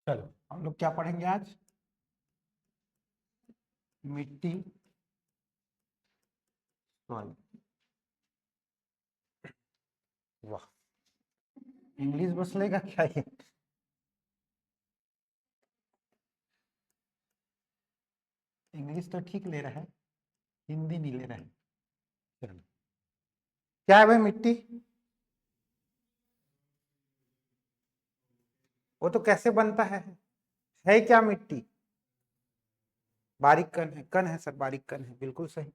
चलो हम लोग क्या पढ़ेंगे आज? मिट्टी सॉइल। वाह, इंग्लिश बस लेगा क्या ये? इंग्लिश तो ठीक ले रहा है, हिंदी नहीं ले रहा है। चलो, क्या है भाई मिट्टी? वो तो कैसे बनता है क्या मिट्टी? बारीक कण है सर, बारीक कण है, बिल्कुल सही।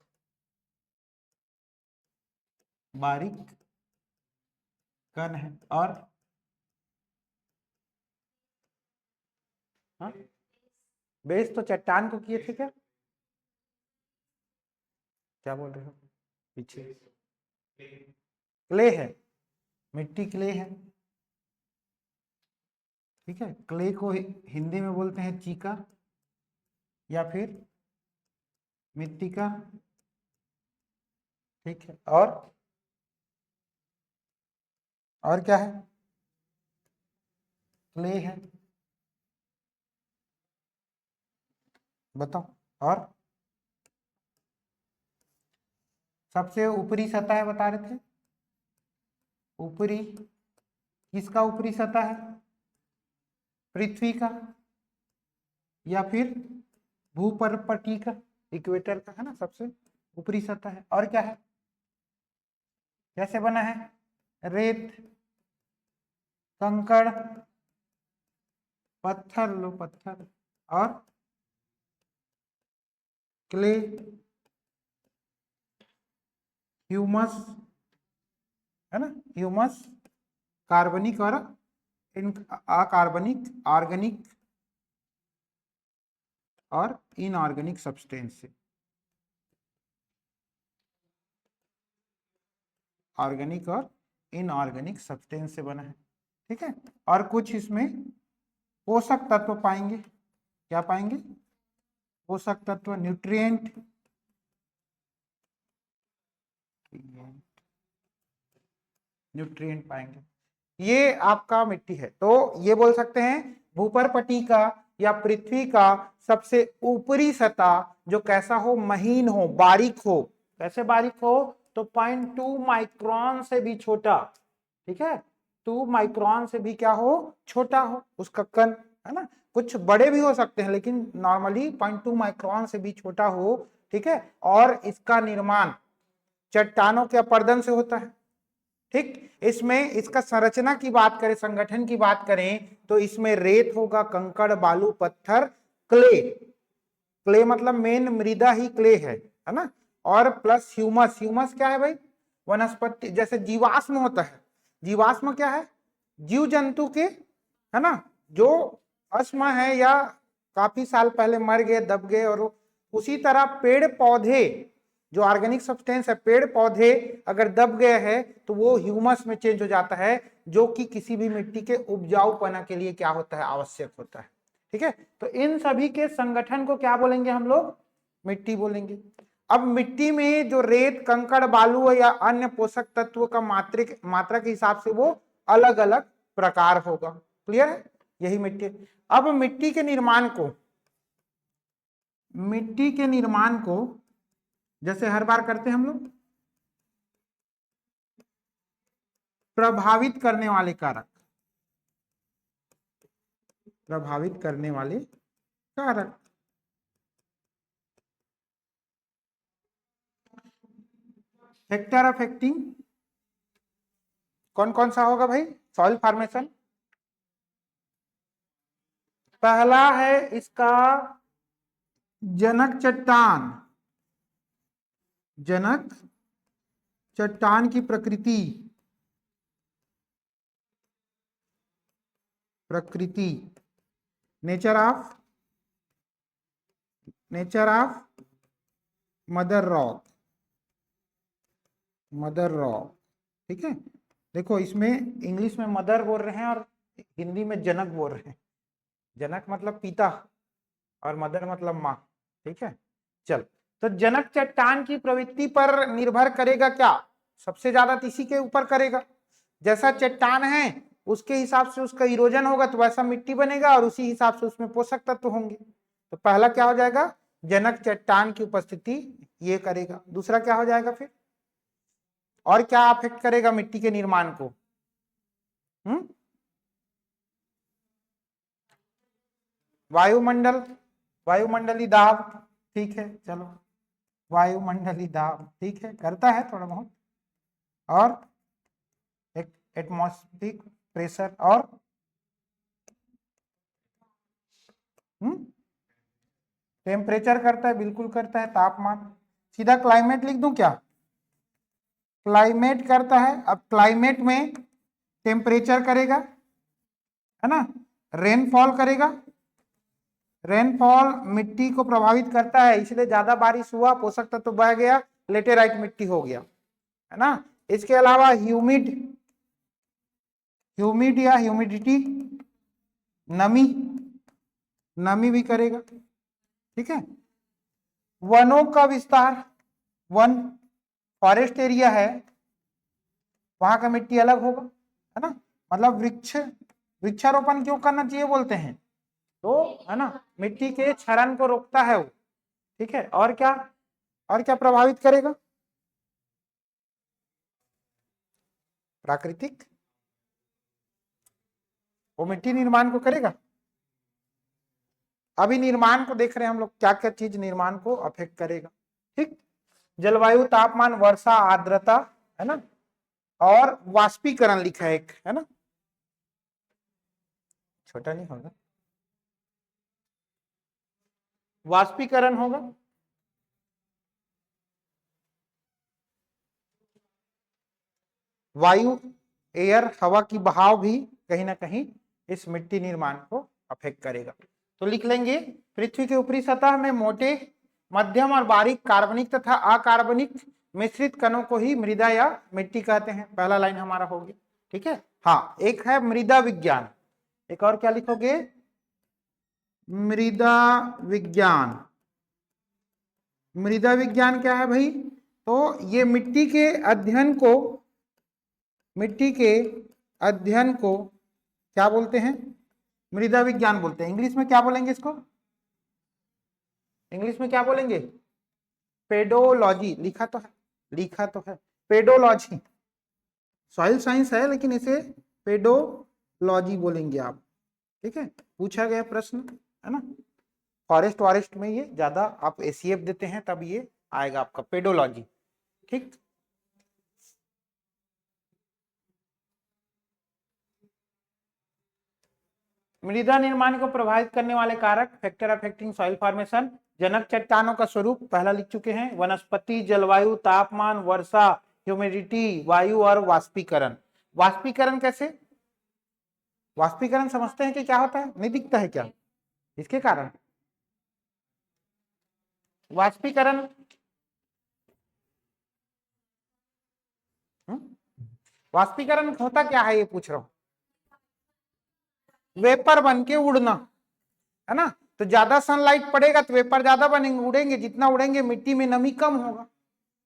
बारीक कण है और हाँ, बेस तो चट्टान को किए थे क्या? क्या बोल रहे हो पीछे? क्ले है, मिट्टी क्ले है। ठीक है, क्ले को हिंदी में बोलते हैं चीका या फिर मिट्टी का। ठीक है, और क्या है? क्ले है, बताओ। और सबसे ऊपरी सतह बता रहे थे, ऊपरी किसका ऊपरी सतह है? पृथ्वी का या फिर भूपर्पटी का, इक्वेटर का, है ना, सबसे ऊपरी सतह है। और क्या है? कैसे बना है? रेत, कंकड़, पत्थर, लो पत्थर, और क्ले, ह्यूमस, है ना, ह्यूमस, कार्बनिक और अकार्बनिक, ऑर्गेनिक और इनऑर्गेनिक सब्सटेंस से, ऑर्गेनिक और इनऑर्गेनिक सब्सटेंस से बना है। ठीक है, और कुछ इसमें पोषक तत्व पाएंगे। क्या पाएंगे? पोषक तत्व, न्यूट्रिएंट, न्यूट्रिएंट पाएंगे। ये आपका मिट्टी है, तो ये बोल सकते हैं भूपर्पटी का या पृथ्वी का सबसे ऊपरी सतह जो कैसा हो? महीन हो, बारीक हो। कैसे बारीक हो? तो 0.2 माइक्रोन से भी छोटा। ठीक है, 2 माइक्रोन से भी क्या हो? छोटा हो उसका कण, है ना। कुछ बड़े भी हो सकते हैं लेकिन नॉर्मली 0.2 माइक्रोन से भी छोटा हो। ठीक है, और इसका निर्माण चट्टानों के अपरदन से होता है। ठीक, इसमें इसका संरचना की बात करें, संगठन की बात करें, तो इसमें रेत होगा, कंकड़, बालू, पत्थर, क्ले। क्ले मतलब मेन मृदा ही क्ले है ना। और प्लस ह्यूमस। ह्यूमस क्या है भाई? वनस्पति, जैसे जीवाश्म होता है। जीवाश्म क्या है? जीव जंतु के, है ना, जो अस्म है या काफी साल पहले मर गए, दब गए, और उसी तरह पेड़ पौधे, जो ऑर्गेनिक सब्सटेंस है, पेड़ पौधे अगर दब गए हैं तो वो ह्यूमस में चेंज हो जाता है, जो कि किसी भी मिट्टी के उपजाऊपना के लिए क्या होता है? आवश्यक होता है। ठीक है, तो इन सभी के संगठन को क्या बोलेंगे हम लोग? मिट्टी बोलेंगे। अब मिट्टी में जो रेत, कंकड़, बालू या अन्य पोषक तत्वों का मात्रा के हिसाब से वो अलग अलग प्रकार होगा। क्लियर है? यही मिट्टी। अब मिट्टी के निर्माण को जैसे हर बार करते हैं हम लोग, प्रभावित करने वाले कारक, प्रभावित करने वाले कारक। फैक्टर अफेक्टिंग कौन कौन सा होगा भाई? सॉइल फॉर्मेशन पहला है इसका, जनक चट्टान। जनक चट्टान की प्रकृति, प्रकृति, nature of mother rock, mother rock. ठीक है, देखो इसमें इंग्लिश में मदर बोल रहे हैं और हिंदी में जनक बोल रहे हैं। जनक मतलब पिता और मदर मतलब माँ। ठीक है, चल, तो जनक चट्टान की प्रवृत्ति पर निर्भर करेगा क्या? सबसे ज्यादा इसी के ऊपर करेगा। जैसा चट्टान है उसके हिसाब से उसका इरोजन होगा तो वैसा मिट्टी बनेगा और उसी हिसाब से उसमें पोषक तत्व होंगे। तो पहला क्या हो जाएगा, जनक चट्टान की उपस्थिति ये करेगा। दूसरा क्या हो जाएगा फिर, और क्या अफेक्ट करेगा मिट्टी के निर्माण को? वायुमंडल, वायुमंडली दाब, ठीक है चलो, वायुमंडली दाब ठीक है, करता है थोड़ा बहुत, और एक एटमॉस्फेरिक प्रेशर, और टेम्परेचर करता है, बिल्कुल करता है, तापमान। सीधा क्लाइमेट लिख दूं क्या? क्लाइमेट करता है। अब क्लाइमेट में टेम्परेचर करेगा, है ना, रेनफॉल करेगा, रेनफॉल मिट्टी को प्रभावित करता है, इसलिए ज्यादा बारिश हुआ, पोषक तत्व तो बह गया, लेटेराइट मिट्टी हो गया, है ना। इसके अलावा ह्यूमिड, ह्यूमिड या ह्यूमिडिटी, नमी, नमी भी करेगा, ठीक है। वनों का विस्तार, वन फॉरेस्ट एरिया है, वहां का मिट्टी अलग होगा, है ना। मतलब वृक्षारोपण क्यों करना चाहिए बोलते हैं, तो है ना, मिट्टी के क्षरण को रोकता है वो, ठीक है। और क्या, और क्या प्रभावित करेगा? प्राकृतिक, वो मिट्टी निर्माण को करेगा। अभी निर्माण को देख रहे हैं हम लोग, क्या क्या चीज निर्माण को अफेक्ट करेगा, ठीक। जलवायु, तापमान, वर्षा, आर्द्रता, है ना, और वाष्पीकरण लिखा है एक, है ना, छोटा नहीं होगा, वाष्पीकरण होगा। वायु, एयर, हवा की बहाव भी कहीं ना कहीं इस मिट्टी निर्माण को अफेक्ट करेगा। तो लिख लेंगे, पृथ्वी के ऊपरी सतह में मोटे, मध्यम और बारीक कार्बनिक तथा अकार्बनिक मिश्रित कणों को ही मृदा या मिट्टी कहते हैं। पहला लाइन हमारा हो गया, ठीक है। हाँ, एक है मृदा विज्ञान, एक और क्या लिखोगे, मृदा विज्ञान। मृदा विज्ञान क्या है भाई, तो ये मिट्टी के अध्ययन को, मिट्टी के अध्ययन को क्या बोलते हैं, मृदा विज्ञान बोलते हैं। इंग्लिश में क्या बोलेंगे इसको, इंग्लिश में क्या बोलेंगे, पेडोलॉजी, लिखा तो है, लिखा तो है पेडोलॉजी, सॉइल साइंस है लेकिन इसे पेडोलॉजी बोलेंगे आप, ठीक है। पूछा गया प्रश्न, है ना। फॉरेस्ट वॉरेस्ट में ये ज्यादा आप एसीएफ देते हैं तब ये आएगा आपका पेडोलॉजी, ठीक। मृदा निर्माण को प्रभावित करने वाले कारक, फैक्टर अफेक्टिंग सॉइल फॉर्मेशन, जनक चट्टानों का स्वरूप पहला लिख चुके हैं, वनस्पति, जलवायु, तापमान, वर्षा, ह्यूमिडिटी, वायु और वाष्पीकरण। वाष्पीकरण कैसे, वाष्पीकरण समझते हैं कि क्या होता है, नहीं दिखता है क्या इसके कारण, वाष्पीकरण वाष्पीकरण होता क्या है ये पूछ रहा हूं, वेपर बन के उड़ना, है ना। तो ज्यादा सनलाइट पड़ेगा तो वेपर ज्यादा बनेंगे, उड़ेंगे, जितना उड़ेंगे मिट्टी में नमी कम होगा।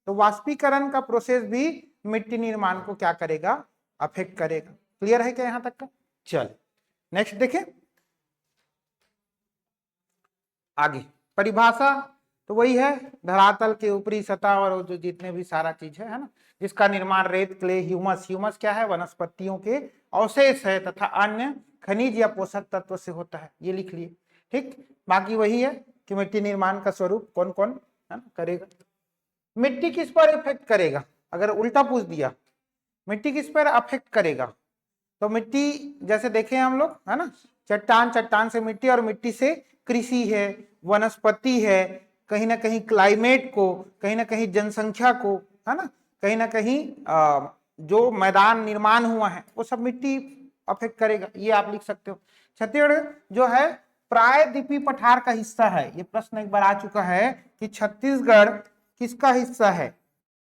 तो वाष्पीकरण का प्रोसेस भी मिट्टी निर्माण को क्या करेगा, अफेक्ट करेगा। क्लियर है क्या यहां तक का? चल नेक्स्ट देखें, आगे परिभाषा तो वही है, धरातल के ऊपरी सतह और जो जितने भी सारा चीज है ना, जिसका निर्माण रेत, क्ले, ह्यूमस, ह्यूमस क्या है, वनस्पतियों के अवशेष है तथा अन्य खनिज या पोषक तत्व से होता है, ये लिख लिए, ठीक। बाकी वही है कि मिट्टी निर्माण का स्वरूप कौन कौन है ना करेगा। मिट्टी किस पर इफेक्ट करेगा, अगर उल्टा पूछ दिया मिट्टी किस पर अफेक्ट करेगा, तो मिट्टी जैसे देखे हम लोग, है ना, चट्टान, चट्टान से मिट्टी, और मिट्टी से कृषि है, वनस्पति है, कहीं ना कहीं क्लाइमेट को, कहीं ना कहीं जनसंख्या को, है ना, कहीं ना कहीं जो मैदान निर्माण हुआ है वो सब मिट्टी अफेक्ट करेगा, ये आप लिख सकते हो। छत्तीसगढ़ जो है प्रायद्वीपीय पठार का हिस्सा है, ये प्रश्न एक बार आ चुका है कि छत्तीसगढ़ किसका हिस्सा है,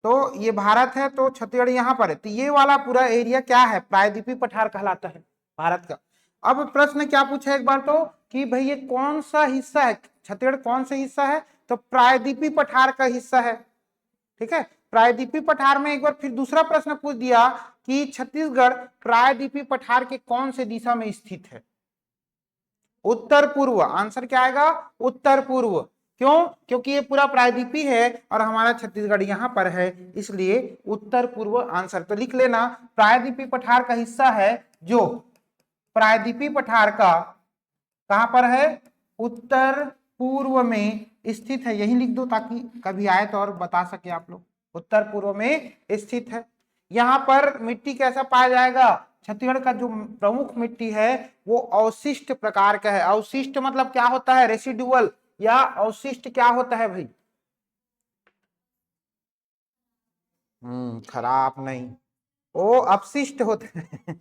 तो ये भारत है, तो छत्तीसगढ़ यहाँ पर है, तो ये वाला पूरा एरिया क्या है, प्रायद्वीपीय पठार कहलाता है भारत का। अब प्रश्न क्या पूछा एक बार तो कि भाई ये कौन सा हिस्सा है, छत्तीसगढ़ कौन सा हिस्सा है, तो प्रायद्वीपीय पठार का हिस्सा है, ठीक है। प्रायद्वीपीय पठार में एक बार फिर दूसरा प्रश्न पूछ दिया कि छत्तीसगढ़ प्रायद्वीपीय पठार के कौन से दिशा में स्थित है? उत्तर पूर्व। आंसर क्या आएगा? उत्तर पूर्व। क्यों? क्योंकि ये पूरा प्रायद्वीपीय है और हमारा छत्तीसगढ़ यहाँ पर है, इसलिए उत्तर पूर्व आंसर। तो लिख लेना, प्रायद्वीपीय पठार का हिस्सा है जो प्रायद्वीपीय पठार का कहां पर है? उत्तर पूर्व में स्थित है। यही लिख दो ताकि कभी आए तो और बता सके आप लोग। उत्तर पूर्व में स्थित है। यहाँ पर मिट्टी कैसा पाया जाएगा? छत्तीसगढ़ का जो प्रमुख मिट्टी है वो अवशिष्ट प्रकार का है। अवशिष्ट मतलब क्या होता है? रेसिडुअल या अवशिष्ट क्या होता है भाई? खराब नहीं, वो अपशिष्ट होते हैं।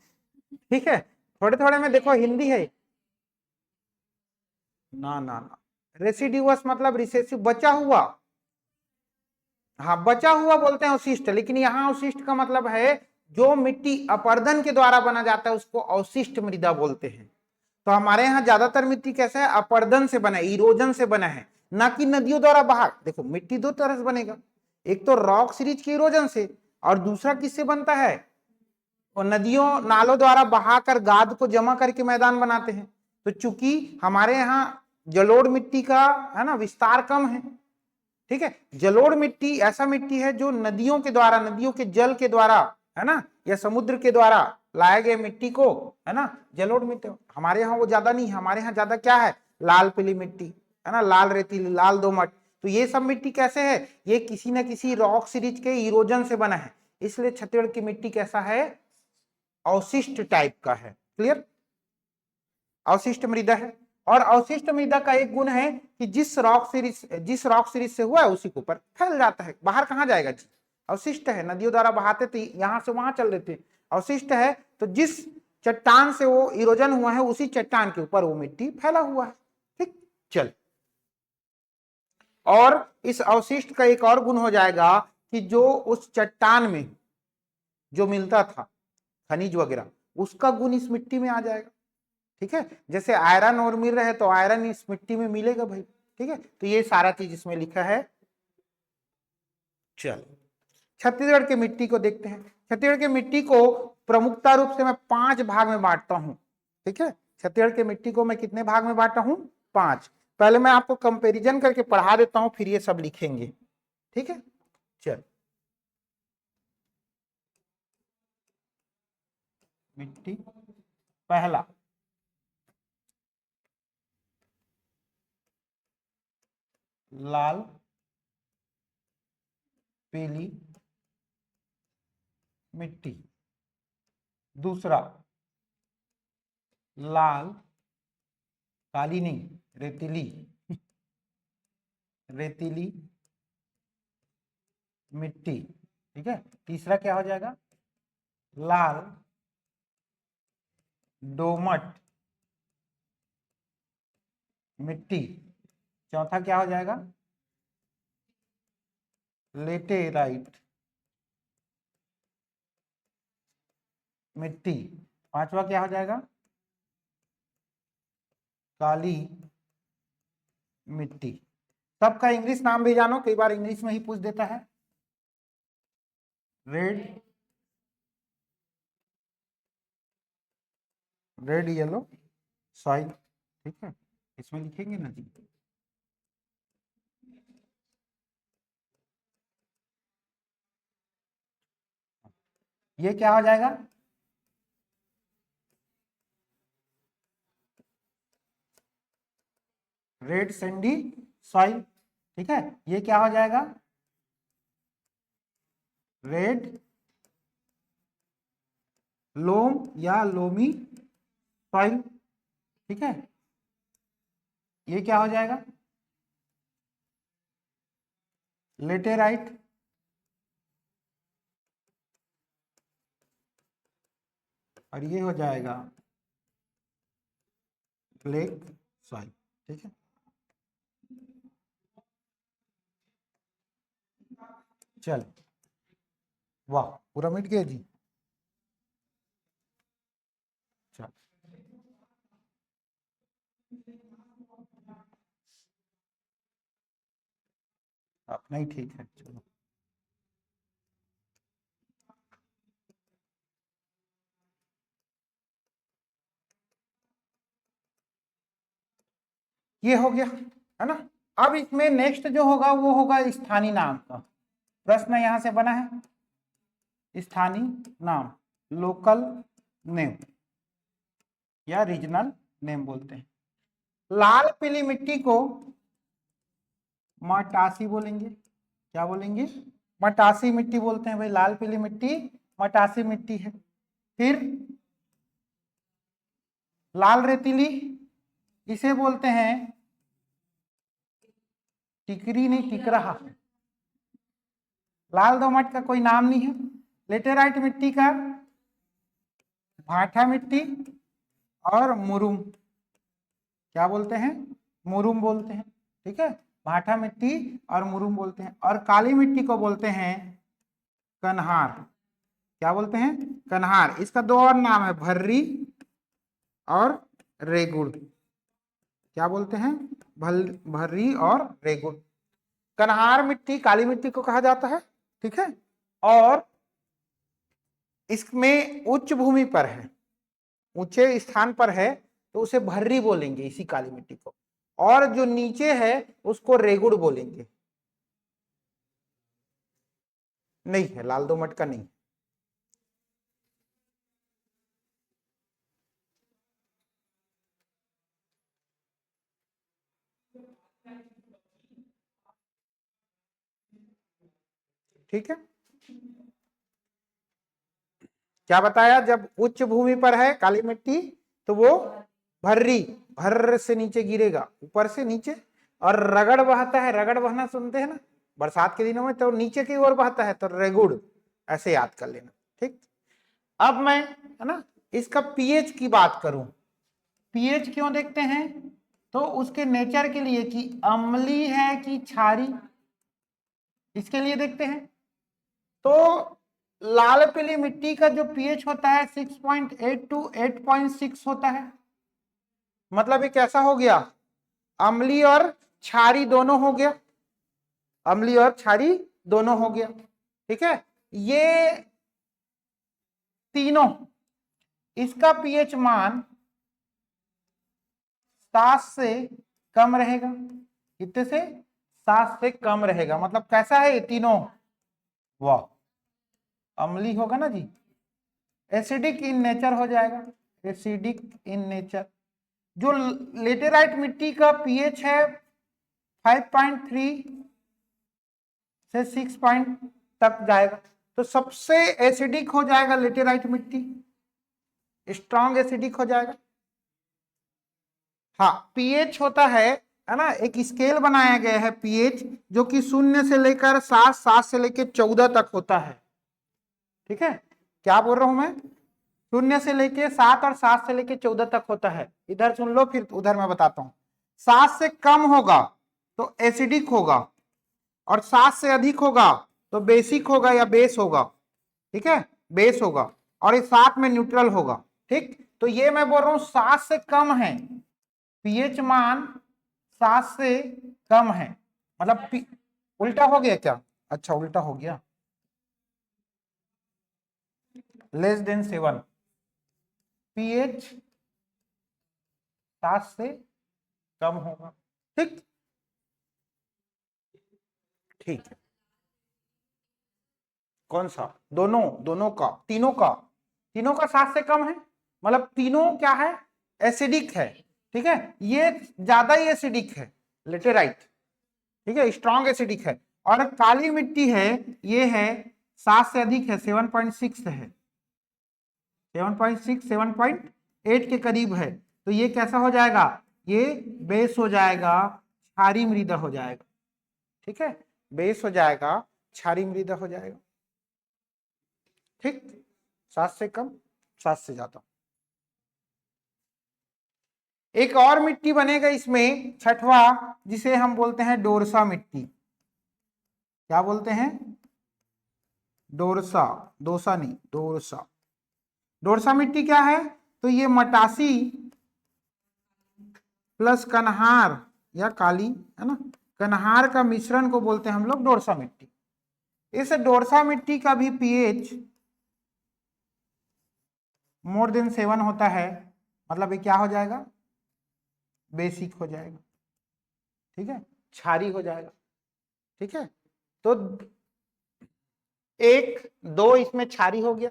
ठीक है, थोड़े थोड़े में देखो हिंदी है। ना ना ना, रेसिड्यूअस मतलब रिसेसिव, बचा हुआ। हाँ, बचा हुआ बोलते हैं अवशिष्ट, लेकिन यहाँ अवशिष्ट का मतलब है जो मिट्टी अपर्दन के द्वारा बना जाता है उसको अवशिष्ट मृदा बोलते हैं। तो हमारे यहाँ ज्यादातर मिट्टी कैसे है? अपर्दन से बना है, इरोजन से बना है, ना कि नदियों द्वारा बहा। देखो मिट्टी दो तरह से बनेगा, एक तो रॉक सीरीज के इरोजन से, और दूसरा किससे बनता है? और नदियों नालों द्वारा बहाकर गाद को जमा करके मैदान बनाते हैं। तो चूंकि हमारे यहाँ जलोढ़ मिट्टी का है ना विस्तार कम है, ठीक है। जलोढ़ मिट्टी ऐसा मिट्टी है जो नदियों के द्वारा, नदियों के जल के द्वारा है ना, या समुद्र के द्वारा लाए गए मिट्टी को है ना जलोढ़ मिट्टी। हमारे यहाँ वो ज्यादा नहीं है, हमारे यहाँ ज्यादा क्या है? लाल पीली मिट्टी है ना, लाल रेतीली, लाल दोमट। तो ये सब मिट्टी कैसे है? ये किसी न किसी रॉक सीरीज के इरोजन से बना है, इसलिए छत्तीसगढ़ की मिट्टी कैसा है? अवशिष्ट टाइप का है। क्लियर? अवशिष्ट मृदा है। और अवशिष्ट मृदा का एक गुण है कि जिस रॉक सीरीज से हुआ है उसी के ऊपर फैल जाता है। बाहर कहाँ जाएगा जी? अवशिष्ट है, नदियों द्वारा बहाते थे, यहां से वहां चल देते। अवशिष्ट है तो जिस चट्टान से वो इरोजन हुआ है उसी चट्टान के ऊपर वो मिट्टी फैला हुआ है। ठीक, चल। और इस अवशिष्ट का एक और गुण हो जाएगा कि जो उस चट्टान में जो मिलता था खनिज वगैरह, उसका गुण इस मिट्टी में आ जाएगा। ठीक है, जैसे आयरन और मिल रहे तो आयरन इस मिट्टी में मिलेगा भाई। ठीक है, तो ये सारा चीज इसमें लिखा है। चल, छत्तीसगढ़ की मिट्टी को देखते हैं। छत्तीसगढ़ की मिट्टी को प्रमुखता रूप से मैं 5 भाग में बांटता हूं। ठीक है, छत्तीसगढ़ की मिट्टी को मैं कितने भाग में बांटा हूं? 5। पहले मैं आपको कंपैरिजन करके पढ़ा देता हूं, फिर ये सब लिखेंगे। ठीक है, चल। मिट्टी पहला, लाल पीली मिट्टी। दूसरा, लाल काली नहीं, रेतीली, रेतीली मिट्टी। ठीक है, तीसरा क्या हो जाएगा? लाल दोमट मिट्टी। चौथा क्या हो जाएगा? लेटेराइट मिट्टी। पांचवा क्या हो जाएगा? काली मिट्टी। सबका इंग्लिश नाम भी जानो, कई बार इंग्लिश में ही पूछ देता है। Red, red yellow soil. ठीक है, इसमें लिखेंगे ना जी। ये क्या हो जाएगा? Red Sandy soil. ठीक है, ये क्या हो जाएगा? रेड लोम या लोमी सॉइल। ठीक है, ये क्या हो जाएगा? लेटेराइट। और ये हो जाएगा ब्लैक सॉइल। ठीक है, चल। वाह, पूरा मिट गया जी। चल, अपना ही ठीक है, चलो। ये हो गया, है ना। अब इसमें नेक्स्ट जो होगा वो होगा स्थानीय नाम का प्रश्न यहां से बना है। स्थानीय नाम, लोकल नेम या रीजनल नेम बोलते हैं। लाल पीली मिट्टी को मटासी बोलेंगे। क्या बोलेंगे? मटासी मिट्टी बोलते हैं भाई। लाल पीली मिट्टी मटासी मिट्टी है। फिर लाल रेतीली, इसे बोलते हैं टिकरी, नहीं टिकराहा। लाल दोमट का कोई नाम नहीं है। लेटेराइट मिट्टी का भाठा मिट्टी और मुरुम, क्या बोलते हैं? मुरुम बोलते हैं। ठीक है, भाठा मिट्टी और मुरुम बोलते हैं। और काली मिट्टी को बोलते हैं कन्हार। क्या बोलते हैं? कन्हार। इसका दो और नाम है, भर्री और रेगुड़। क्या बोलते हैं? भर्री और रेगुड़। कन्हार मिट्टी काली मिट्टी को कहा जाता है। ठीक है, और इसमें उच्च भूमि पर है, ऊंचे स्थान पर है, तो उसे भर्री बोलेंगे इसी काली मिट्टी को। और जो नीचे है उसको रेगुड़ बोलेंगे। नहीं है, लाल दोमट का नहीं। ठीक है, क्या बताया? जब उच्च भूमि पर है काली मिट्टी तो वो भर्री, भर्र से नीचे गिरेगा, ऊपर से नीचे। और रगड़ बहता है, रगड़ बहना सुनते हैं ना बरसात के दिनों में, तो नीचे की ओर बहता है, तो रेगुड़, ऐसे याद कर लेना। ठीक, अब मैं, है ना, इसका पीएच की बात करूं। पीएच क्यों देखते हैं? तो उसके नेचर के लिए कि अम्लीय है कि क्षारी, इसके लिए देखते हैं। तो लाल पीली मिट्टी का जो पीएच होता है 6.8 टू 8.6 होता है। मतलब ये कैसा हो गया? अम्लीय और क्षारी दोनों हो गया, अम्लीय और क्षारी दोनों हो गया। ठीक है, ये तीनों, इसका पीएच मान 7 से कम रहेगा। कितने से? 7 से कम रहेगा। मतलब कैसा है ये तीनों? वाह, अम्लीय होगा ना जी, एसिडिक इन नेचर हो जाएगा, एसिडिक इन नेचर। जो लेटेराइट मिट्टी का पीएच है 5.3 से 6 तक जाएगा, तो सबसे एसिडिक हो जाएगा लेटेराइट मिट्टी, स्ट्रॉन्ग एसिडिक हो जाएगा। हाँ, पीएच होता है ना, एक स्केल बनाया गया है पीएच, जो कि 0 से लेकर 7, 7 से लेकर 14 तक होता है। ठीक है, क्या बोल रहा हूं मैं? 0 से लेके 7 और 7 से लेके 14 तक होता है। इधर सुन लो, फिर उधर मैं बताता हूं। 7 से कम होगा तो एसिडिक होगा, और 7 से अधिक होगा तो बेसिक होगा या बेस होगा। ठीक है, बेस होगा, और इस 7 में न्यूट्रल होगा। ठीक, तो ये मैं बोल रहा हूं 7 से कम है, पीएच मान 7 से कम है। मतलब उल्टा हो गया क्या? अच्छा, उल्टा हो गया, लेस देन 7, पीएच 7 से कम होगा। ठीक, ठीक है। कौन सा? दोनों, दोनों का, तीनों का, तीनों का 7 से कम है। मतलब तीनों क्या है? एसिडिक है। ठीक है, ये ज्यादा ही एसिडिक है, लेटेराइट। ठीक है, स्ट्रॉन्ग एसिडिक है। और काली मिट्टी है, ये है 7 से अधिक है, 7.6 है, 7.6, 7.8 के करीब है। तो ये कैसा हो जाएगा? ये बेस हो जाएगा, क्षारी मृदा हो जाएगा। ठीक है, बेस हो जाएगा, क्षारी मृदा हो जाएगा। ठीक, 7 से कम, 7 से ज्यादा। एक और मिट्टी बनेगा इसमें, छठवा, जिसे हम बोलते हैं डोरसा मिट्टी। क्या बोलते हैं? डोरसा, दोसा नहीं, डोरसा। डोरसा मिट्टी क्या है? तो ये मटासी प्लस कन्हार या काली, है ना, कन्हार का मिश्रण को बोलते हैं हम लोग डोरसा मिट्टी। इस डोरसा मिट्टी का भी पीएच मोर देन 7 होता है। मतलब ये क्या हो जाएगा? बेसिक हो जाएगा। ठीक है, क्षारी हो जाएगा। ठीक है, तो एक दो इसमें क्षारी हो गया,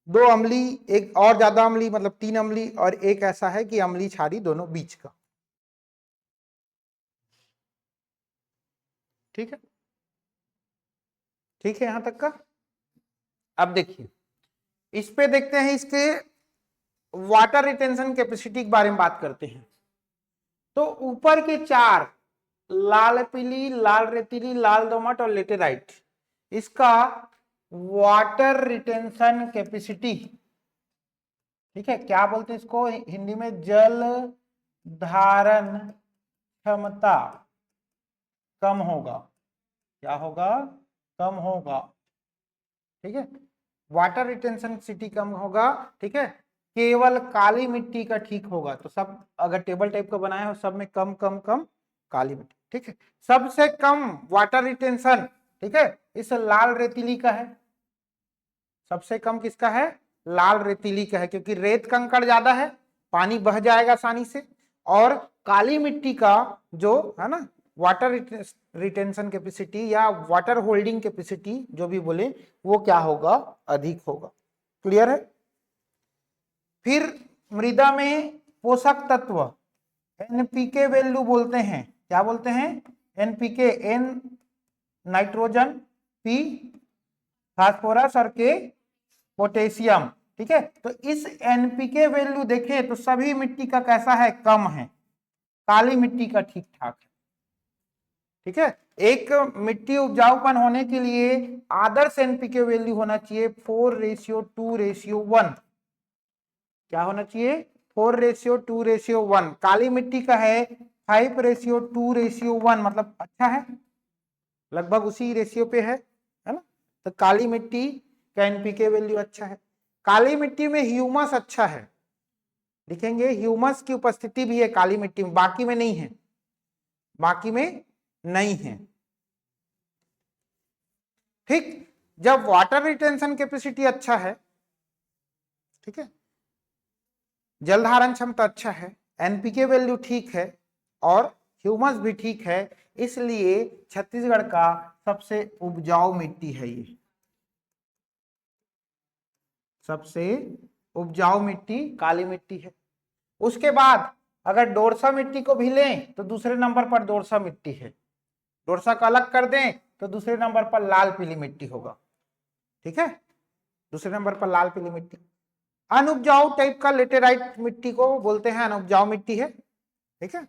दो अम्ली, एक और ज्यादा अम्ली मतलब 3 अम्ली, और एक ऐसा है कि अम्ली क्षारी दोनों बीच का। ठीक है, ठीक है यहां तक का। अब देखिए इस पे देखते हैं, इसके वाटर रिटेंशन कैपेसिटी के बारे में बात करते हैं। तो ऊपर के 4 लाल पीली, लाल रेतीली, लाल दोमट और लेटेराइट, इसका वाटर रिटेंशन कैपेसिटी, ठीक है, क्या बोलते हैं इसको हिंदी में, जल धारण क्षमता कम होगा। क्या होगा? कम होगा। ठीक है, वाटर रिटेंशन सिटी कम होगा। ठीक है, केवल काली मिट्टी का ठीक होगा। तो सब अगर टेबल टाइप का बनाए हो सब में कम कम कम काली मिट्टी। ठीक है, सबसे कम वाटर रिटेंशन, ठीक है, इस लाल रेतीली का है। सबसे कम किसका है? लाल रेतीली का है, क्योंकि रेत कंकड़ ज्यादा है, पानी बह जाएगा आसानी से। और काली मिट्टी का जो है ना वाटर रिटेंशन कैपेसिटी या वाटर होल्डिंग कैपेसिटी जो भी बोले, वो क्या होगा? अधिक होगा। क्लियर है? फिर मृदा में पोषक तत्व एनपीके वैल्यू बोलते हैं। क्या बोलते हैं? NPK, N nitrogen, P phosphorus और के पोटेशियम। ठीक है, तो इस एनपीके वैल्यू देखें तो सभी मिट्टी का कैसा है? कम है। काली मिट्टी का ठीक ठाक है। ठीक है, एक मिट्टी उपजाऊपन होने के लिए आदर्श एनपीके वैल्यू होना चाहिए 4:2:1। क्या होना चाहिए? 4:2:1। काली मिट्टी का है 5:2:1, मतलब अच्छा है, लगभग उसी रेशियो पे है ना। तो काली मिट्टी का एनपीके वैल्यू अच्छा है। काली मिट्टी में ह्यूमस अच्छा है, लिखेंगे ह्यूमस की उपस्थिति भी है काली मिट्टी में, बाकी में नहीं है, बाकी में नहीं है। ठीक, जब वाटर रिटेंशन कैपेसिटी अच्छा है, ठीक है, जल धारण क्षमता अच्छा है, एनपीके वैल्यू ठीक है और ह्यूमस भी ठीक है, इसलिए छत्तीसगढ़ का सबसे उपजाऊ मिट्टी है ये। सबसे उपजाऊ मिट्टी काली मिट्टी है। उसके बाद अगर डोरसा मिट्टी को भी लें तो दूसरे नंबर पर डोरसा मिट्टी है। डोरसा को अलग कर दें तो दूसरे नंबर पर लाल पीली मिट्टी होगा। ठीक है, दूसरे नंबर पर लाल पीली मिट्टी। अनउपजाऊ टाइप का लेटेराइट मिट्टी को बोलते हैं अनउपजाऊ मिट्टी है। ठीक है,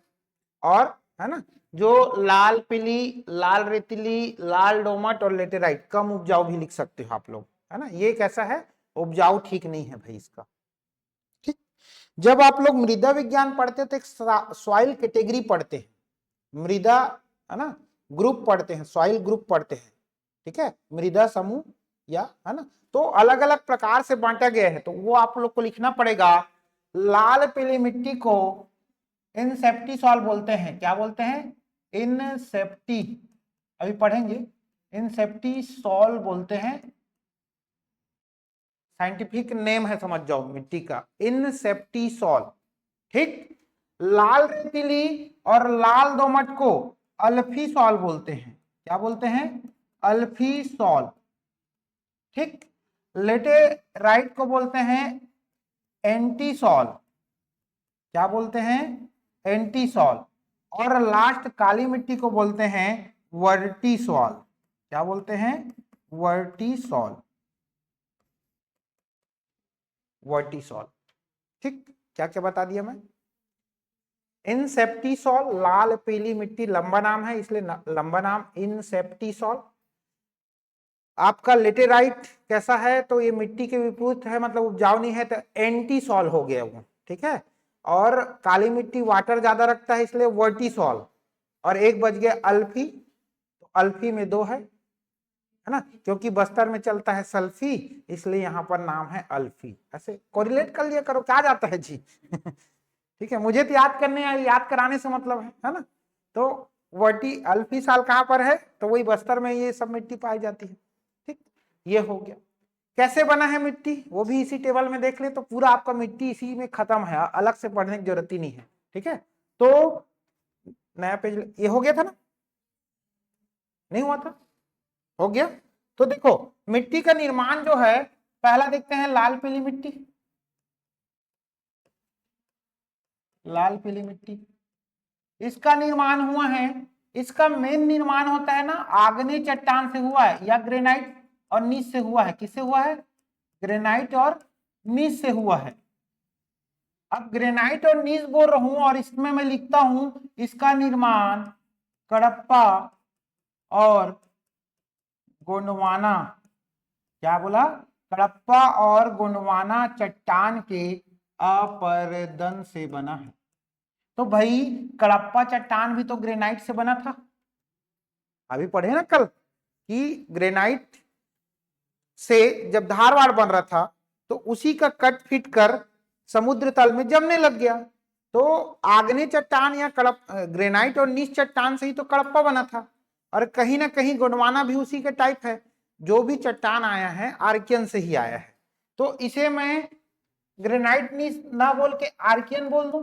और है ना जो लाल पीली, लाल रेतीली, लाल डोमट और लेटेराइट, कम उपजाऊ भी लिख सकते हो आप लोग, है ना। ये कैसा है? उपजाऊ ठीक नहीं है भाई इसका। ठीक, जब आप लोग मृदा विज्ञान पढ़ते हैं तो एक सॉइल कैटेगरी पढ़ते हैं, मृदा है ना ग्रुप पढ़ते हैं, सॉइल ग्रुप पढ़ते हैं। ठीक है, मृदा समूह या है ना, तो अलग अलग प्रकार से बांटा गया है, तो वो आप लोग को लिखना पड़ेगा। लाल पीली मिट्टी को इनसेप्टिसॉल बोलते हैं। क्या बोलते हैं? इनसेप्टी, अभी पढ़ेंगे, इनसेप्टिसॉल बोलते हैं, साइंटिफिक नेम है, समझ जाओ मिट्टी का, इनसेप्टिसॉल। ठीक, लाल रेतीली और लाल दोमट को अल्फीसॉल बोलते हैं। क्या बोलते हैं? अल्फीसॉल। ठीक, लेटेराइट को बोलते हैं एंटीसॉल। क्या बोलते हैं? एंटीसॉल। और लास्ट काली मिट्टी को बोलते हैं वर्टिसॉल। क्या बोलते हैं? वर्टिसॉल, वर्टिसॉल। ठीक, क्या क्या बता दिया मैं? इनसेप्टिसॉल, लाल पीली मिट्टी, लंबा नाम है इसलिए लंबा नाम इनसेप्टिसॉल। आपका लेटेराइट कैसा है? तो ये मिट्टी के विपरीत है, मतलब उपजाऊ नहीं है, तो एंटीसॉल हो गया वो। ठीक है, और काली मिट्टी वाटर ज्यादा रखता है इसलिए वर्टिसॉल। और एक बच गया अल्फी, तो अल्फी में 2 है ना, क्योंकि बस्तर में चलता है सल्फी, इसलिए यहाँ पर नाम है अल्फी। ऐसे कोरिलेट कर लिया करो, क्या जाता है जी। ठीक है, मुझे तो याद करने या याद कराने से मतलब है ना। तो वर्टी अल्फी साल कहाँ पर है? तो वही बस्तर में ये सब मिट्टी पाई जाती है। ठीक, ये हो गया। कैसे बना है मिट्टी वो भी इसी टेबल में देख ले, तो पूरा आपका मिट्टी इसी में खत्म है, अलग से पढ़ने की जरूरत ही नहीं है। ठीक है, तो नया पेज, ये हो गया था ना, नहीं हुआ था, हो गया। तो देखो मिट्टी का निर्माण जो है, पहला देखते हैं लाल पीली मिट्टी। लाल पीली मिट्टी, इसका निर्माण हुआ है, इसका मेन निर्माण होता है ना आग्नेय चट्टान से हुआ है या ग्रेनाइट और नीच से हुआ है। किससे हुआ है? ग्रेनाइट और नीच से हुआ है। अब ग्रेनाइट और नीच बोल रहा हूं और इसमें मैं लिखता हूं इसका निर्माण कडप्पा और गोंडवाना, क्या बोला? कडप्पा और गोंडवाना चट्टान के अपर्दन से बना है। तो भाई कडप्पा चट्टान भी तो ग्रेनाइट से बना था, अभी पढ़े ना कल कि ग्रेनाइट से जब धारवाड़ बन रहा था तो उसी का कट फिट कर समुद्र तल में जमने लग गया। तो आग्नेय चट्टान या कड़प ग्रेनाइट और नीच चट्टान से ही तो कडप्पा बना था, और कहीं ना कहीं गोंडवाना भी उसी के टाइप है। जो भी चट्टान आया है आर्कियन से ही आया है। तो इसे मैं ग्रेनाइट नीच ना बोल के आर्कियन बोल दूं।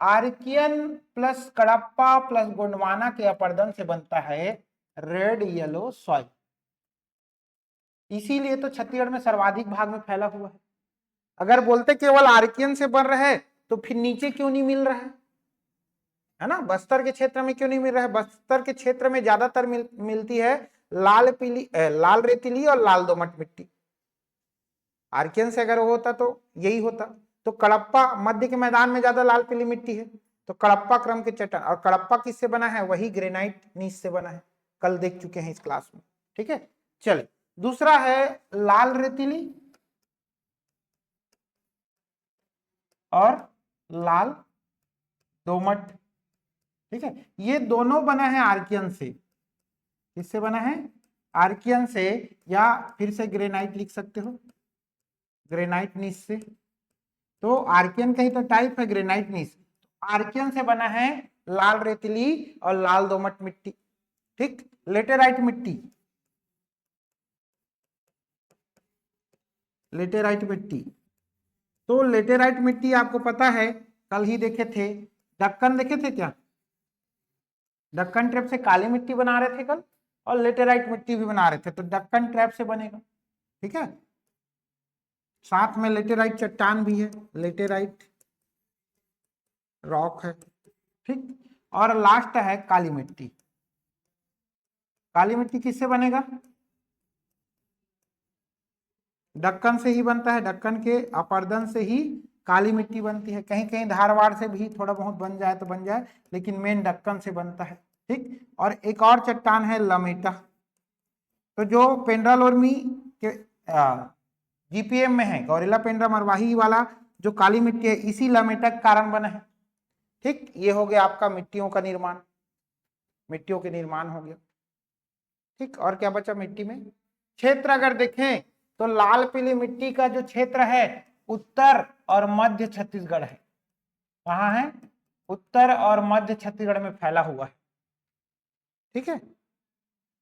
Archean plus Cuddapah plus Gondwana के अपर्दन से बनता है रेड येलो सॉइल। इसीलिए तो छत्तीसगढ़ में सर्वाधिक भाग में फैला हुआ है। अगर बोलते केवल आर्कियन से बन रहा है तो फिर नीचे क्यों नहीं मिल रहा है ना? बस्तर के क्षेत्र में क्यों नहीं मिल रहा है? बस्तर के क्षेत्र में ज्यादातर मिलती है लाल पीली लाल रेतीली और लाल दोमट मिट्टी। आर्कियन से अगर होता तो यही होता। तो कडप्पा मध्य के मैदान में ज्यादा लाल पीली मिट्टी है, तो कडप्पा क्रम के चट्टान। और कडप्पा किससे बना है? वही ग्रेनाइट नीच से बना है, कल देख चुके हैं इस क्लास में। ठीक है, चलिए दूसरा है लाल रेतीली और लाल दोमट। ठीक है, ये दोनों बना है आर्कियन से। किससे बना है? आर्कियन से, या फिर से ग्रेनाइट लिख सकते हो, ग्रेनाइट नीच से। तो आर्कियन का ही तो टाइप है ग्रेनाइट नीच। आर्कियन से बना है लाल रेतीली और लाल दोमट मिट्टी। ठीक, लेटेराइट मिट्टी, लेटेराइट मिट्टी। तो लेटेराइट मिट्टी आपको पता है, कल ही देखे थे, दक्कन देखे थे क्या? दक्कन ट्रैप से काली मिट्टी बना रहे थे कल, और लेटेराइट मिट्टी भी बना रहे थे, तो दक्कन ट्रैप से बनेगा। ठीक है, साथ में लेटेराइट चट्टान भी है, लेटेराइट रॉक है। ठीक, और लास्ट है काली मिट्टी। काली मिट्टी किससे बनेगा? दक्कन से ही बनता है, दक्कन के अपर्दन से ही काली मिट्टी बनती है। कहीं कहीं धारवाड़ से भी थोड़ा बहुत बन जाए तो बन जाए, लेकिन मेन दक्कन से बनता है। ठीक, और एक और चट्टान है लमेटा। तो जो पेंड्रालोरमी के जीपीएम में है, गौरेला पेंड्रा मरवाही वाला जो काली मिट्टी है, इसी लमेटा के कारण बना है। ठीक, ये हो गया आपका मिट्टियों का निर्माण, मिट्टियों के निर्माण हो गया। ठीक, और क्या बचा मिट्टी में? क्षेत्र अगर देखें तो लाल पीली मिट्टी का जो क्षेत्र है उत्तर और मध्य छत्तीसगढ़ है। कहाँ है? उत्तर और मध्य छत्तीसगढ़ में फैला हुआ है। ठीक है,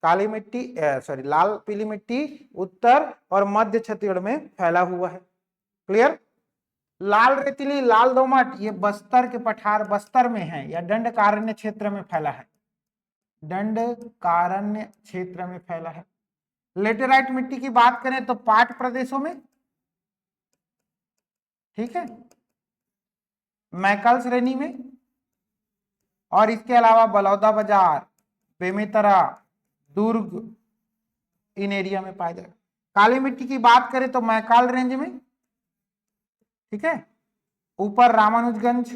काली मिट्टी सॉरी लाल पीली मिट्टी उत्तर और मध्य छत्तीसगढ़ में फैला हुआ है। क्लियर? लाल रेतीली लाल दोमट ये बस्तर के पठार, बस्तर में है या दंडकारण्य क्षेत्र में फैला है, दंडकारण्य क्षेत्र में फैला है। लेटेराइट मिट्टी की बात करें तो पाट प्रदेशों में। ठीक है, मैकल श्रेणी में, और इसके अलावा बलौदा बाजार, बेमेतरा, दुर्ग, इन एरिया में पाया जाएगा। काली मिट्टी की बात करें तो मैकाल रेंज में। ठीक है, ऊपर रामानुजगंज,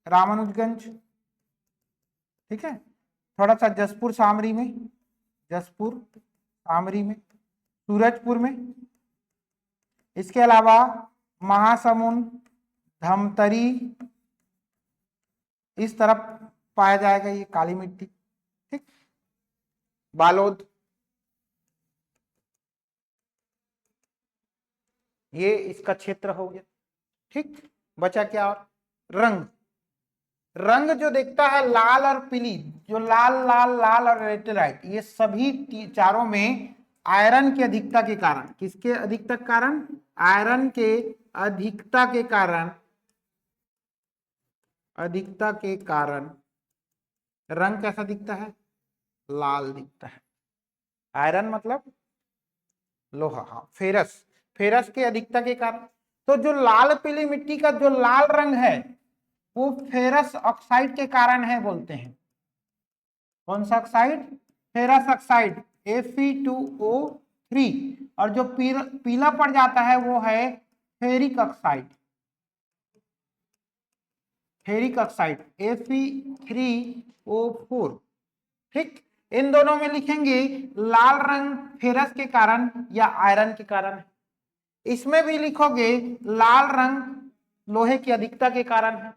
रामानुजगंज। ठीक है, थोड़ा सा जसपुर सामरी में, जसपुर सामरी में, सूरजपुर में। इसके अलावा महासमुंद, धमतरी, इस तरफ पाया जाएगा ये काली मिट्टी। ठीक, बालोद, ये इसका क्षेत्र हो गया। ठीक, बचा क्या और? रंग। रंग जो देखता है लाल और पीली, जो लाल लाल लाल और लेटेराइट, ये सभी चारों में आयरन की अधिकता के कारण, किसके अधिकता के कारण? आयरन के अधिकता के कारण अधिकता के कारण रंग कैसा दिखता है? लाल दिखता है। आयरन मतलब लोहा, हाँ फेरस, फेरस की अधिकता के कारण। तो जो लाल पीली मिट्टी का जो लाल रंग है वो फेरस ऑक्साइड के कारण है बोलते हैं। कौन सा ऑक्साइड? Ferrous oxide Fe2O3। और जो पीला पड़ जाता है वो है ferric oxide, ferric oxide Fe3O4। ठीक, इन दोनों में लिखेंगे लाल रंग फेरस के कारण या आयरन के कारण है। इसमें भी लिखोगे लाल रंग लोहे की अधिकता के कारण है।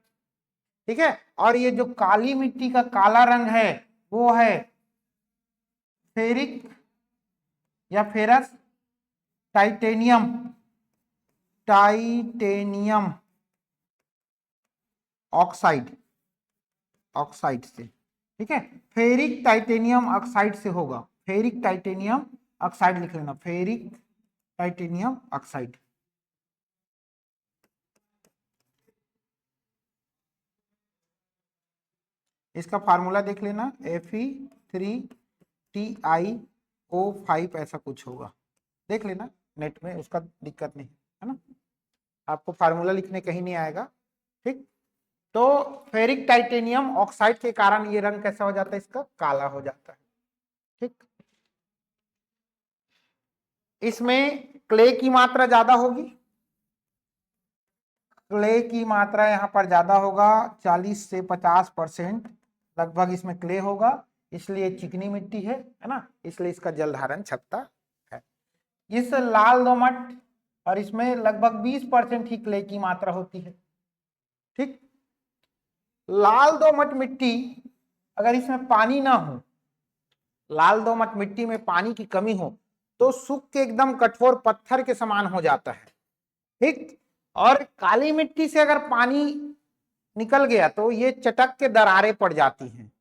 ठीक है, और ये जो काली मिट्टी का काला रंग है वो है फेरिक या ferrous titanium, titanium oxide, oxide से। ठीक है, फेरिक टाइटेनियम ऑक्साइड से होगा, फेरिक टाइटेनियम ऑक्साइड लिख लेना, फेरिक टाइटेनियम ऑक्साइड। इसका फार्मूला देख लेना, Fe3TiO5 ऐसा कुछ होगा, देख लेना नेट में, उसका दिक्कत नहीं है ना, आपको फार्मूला लिखने कहीं नहीं आएगा। ठीक, तो फेरिक टाइटेनियम ऑक्साइड के कारण ये रंग कैसा हो जाता है? इसका काला हो जाता है। ठीक, इसमें क्ले की मात्रा ज्यादा होगी, क्ले की मात्रा यहाँ पर ज्यादा होगा, 40 से 50% लगभग इसमें क्ले होगा, इसलिए चिकनी मिट्टी है ना, इसलिए इसका जल धारण क्षमता है। इस लाल दोमट और इसमें लगभग 20% ही क्ले की मात्रा होती है। ठीक, लाल दोमट मिट्टी अगर इसमें पानी ना हो, लाल दोमट मिट्टी में पानी की कमी हो तो सूख के एकदम कठोर पत्थर के समान हो जाता है। ठीक, और काली मिट्टी से अगर पानी निकल गया तो ये चटक के दरारें पड़ जाती हैं।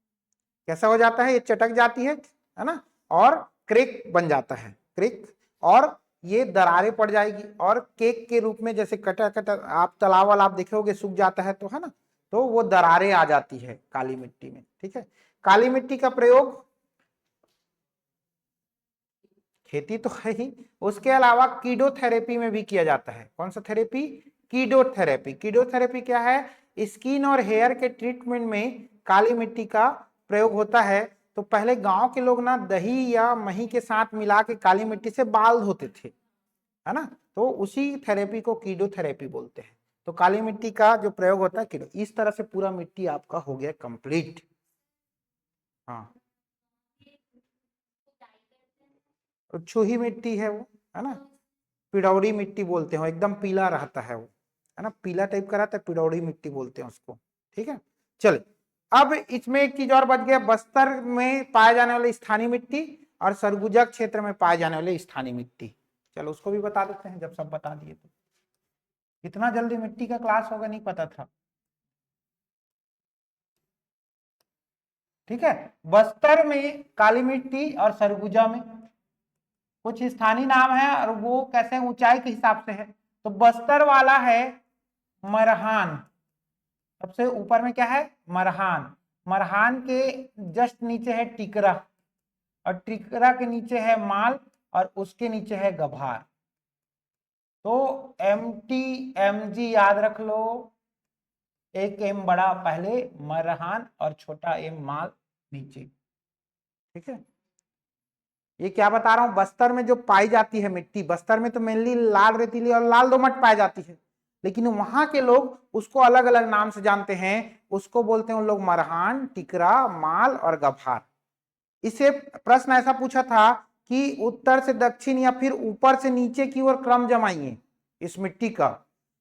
कैसा हो जाता है? ये चटक जाती है ना, और क्रेक बन जाता है, क्रेक, और ये दरारें पड़ जाएगी और केक के रूप में, जैसे कटा कटा आप तालाब वाला आप देखोगे सूख जाता है तो, है ना, तो वो दरारें आ जाती है काली मिट्टी में। ठीक है, काली मिट्टी का प्रयोग खेती तो है ही, उसके अलावा कीडोथेरेपी में भी किया जाता है। कौन सा थेरेपी? कीडोथेरेपी। कीडोथेरेपी क्या है? स्किन और हेयर के ट्रीटमेंट में काली मिट्टी का प्रयोग होता है। तो पहले गांव के लोग ना दही या मही के साथ मिला के काली मिट्टी से बाल धोते थे, है ना, तो उसी थेरेपी को कीडोथेरेपी बोलते हैं। तो काली मिट्टी का जो प्रयोग होता है कीडो, इस तरह से पूरा मिट्टी आपका हो गया कंप्लीट। हाँ, छुही मिट्टी है वो, है ना, पिड़ौड़ी मिट्टी बोलते हैं, एकदम पीला रहता है वो, है ना, पीला टाइप का रहता है, पिड़ौड़ी मिट्टी बोलते हैं उसको। ठीक है, चल अब इसमें एक चीज और बच गया, बस्तर में पाए जाने वाले स्थानीय मिट्टी और सरगुजा क्षेत्र में पाए जाने वाले स्थानीय मिट्टी। चलो उसको भी बता देते हैं, जब सब बता दिए तो। इतना जल्दी मिट्टी का क्लास होगा नहीं पता था। ठीक है, बस्तर में काली मिट्टी और सरगुजा में कुछ स्थानीय नाम है, और वो कैसे ऊंचाई के हिसाब से है। तो बस्तर वाला है मरहान, सबसे ऊपर में क्या है? मरहान। मरहान के जस्ट नीचे है टिकरा, और टिकरा के नीचे है माल, और उसके नीचे है गभार। तो MT MG याद रख लो, एक एम बड़ा पहले मरहान और छोटा एम माल नीचे। ठीक है, ये क्या बता रहा हूं, बस्तर में जो पाई जाती है मिट्टी, बस्तर में तो मेनली लाल रेतीली और लाल दोमट पाई जाती है, लेकिन वहां के लोग उसको अलग अलग नाम से जानते हैं। उसको बोलते हैं उन लोग मरहान, टिकरा, माल और गभार। इसे प्रश्न ऐसा पूछा था कि उत्तर से दक्षिण या फिर ऊपर से नीचे की ओर क्रम जमाइए इस मिट्टी का,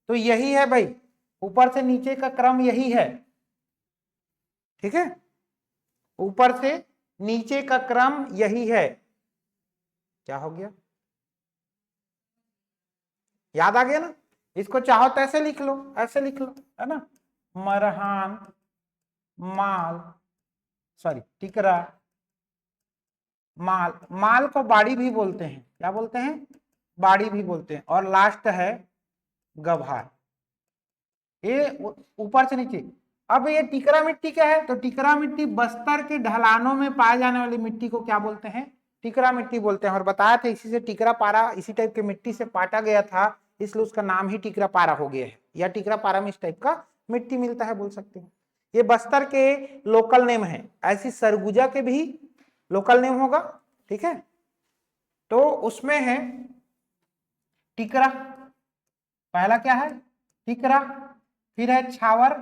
तो यही है भाई, ऊपर से नीचे का क्रम यही है। ठीक है, ऊपर से नीचे का क्रम यही है। क्या हो गया? याद आ गया ना? इसको चाहो तो ऐसे लिख लो, ऐसे लिख लो, है ना, मरहान, माल, सॉरी टिकरा, माल। माल को बाड़ी भी बोलते हैं, क्या बोलते हैं? बाड़ी भी बोलते हैं। और लास्ट है गभार। ये ऊपर से नीचे, अब ये टिकरा मिट्टी क्या है? तो टिकरा मिट्टी बस्तर के ढलानों में पाए जाने वाली मिट्टी को क्या बोलते हैं? टिकरा मिट्टी बोलते हैं। और बताया था इसी से टिकरा पारा, इसी टाइप के मिट्टी से पाटा गया था, इसलिए उसका नाम ही टिकरा पारा हो गया है, या टिकरा पारा में इस टाइप का मिट्टी मिलता है बोल सकते हैं। ये बस्तर के लोकल नेम है। ऐसी सरगुजा के भी लोकल नेम होगा, ठीक है। तो उसमें है टिकरा, पहला क्या है? टिकरा, फिर है छावर,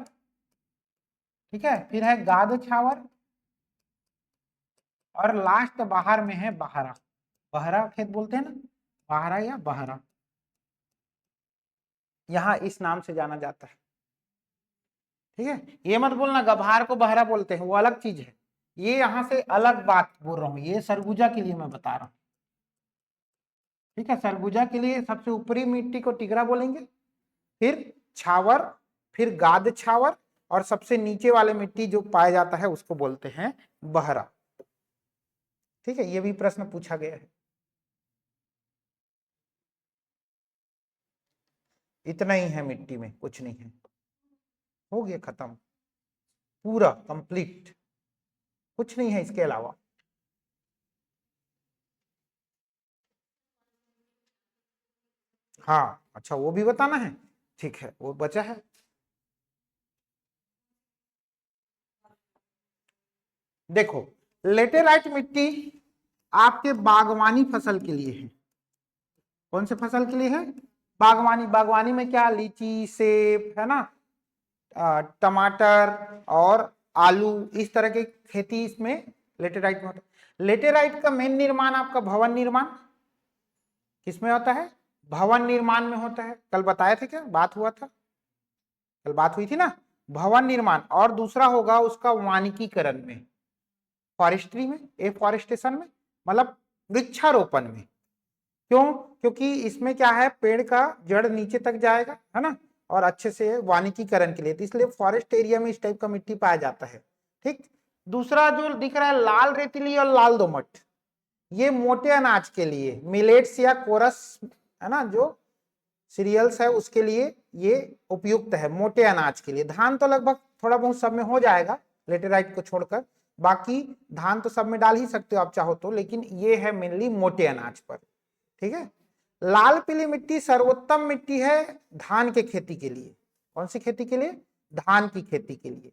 ठीक है, फिर है गाद छावर, और लास्ट बाहर में है बहरा। बहरा खेत बोलते हैं ना, बहरा या बहरा, यहां इस नाम से जाना जाता है, ठीक है। ये मत बोलना गभार को बहरा बोलते हैं, वो अलग चीज है। ये यहां से अलग बात बोल रहा हूं, ये सरगुजा के लिए मैं बता रहा हूं, ठीक है। सरगुजा के लिए सबसे ऊपरी मिट्टी को टिकरा बोलेंगे, फिर छावर, फिर गाद छावर, और सबसे नीचे वाले मिट्टी जो पाया जाता है उसको बोलते हैं बहरा, ठीक है। ये भी प्रश्न पूछा गया है। इतना ही है मिट्टी में, कुछ नहीं है, हो गया खत्म, पूरा कंप्लीट, कुछ नहीं है इसके अलावा। हाँ अच्छा, वो भी बताना है, ठीक है, वो बचा है। देखो, लेटेराइट मिट्टी आपके बागवानी फसल के लिए है। कौन से फसल के लिए है? बागवानी। बागवानी में क्या? लीची, सेब, है ना, टमाटर और आलू, इस तरह की खेती इसमें लेटेराइट में होता है। लेटेराइट का मेन निर्माण आपका भवन निर्माण किसमें होता है? भवन निर्माण में होता है। कल बताए थे क्या, बात हुआ था, कल बात हुई थी ना, भवन निर्माण। और दूसरा होगा उसका वानिकीकरण में, फॉरेस्ट्री में, एफॉरेस्टेशन में, मतलब वृक्षारोपण में। क्यों? क्योंकि इसमें क्या है, पेड़ का जड़ नीचे तक जाएगा, है ना, और अच्छे से वानिकीकरण के लिए, तो इसलिए फॉरेस्ट एरिया में इस टाइप का मिट्टी पाया जाता है, ठीक। दूसरा जो दिख रहा है लाल रेतीली और लाल दोमट, ये मोटे अनाज के लिए, मिलेट्स या कोरस, है ना, जो सीरियल्स है उसके लिए ये उपयुक्त है, मोटे अनाज के लिए। धान तो लगभग थोड़ा बहुत सब में हो जाएगा लेटेराइट को छोड़कर, बाकी धान तो सब में डाल ही सकते हो आप चाहो तो, लेकिन ये है मेनली मोटे अनाज पर, ठीक है। लाल पीली मिट्टी सर्वोत्तम मिट्टी है धान के खेती के लिए। कौन सी खेती के लिए? धान की खेती के लिए।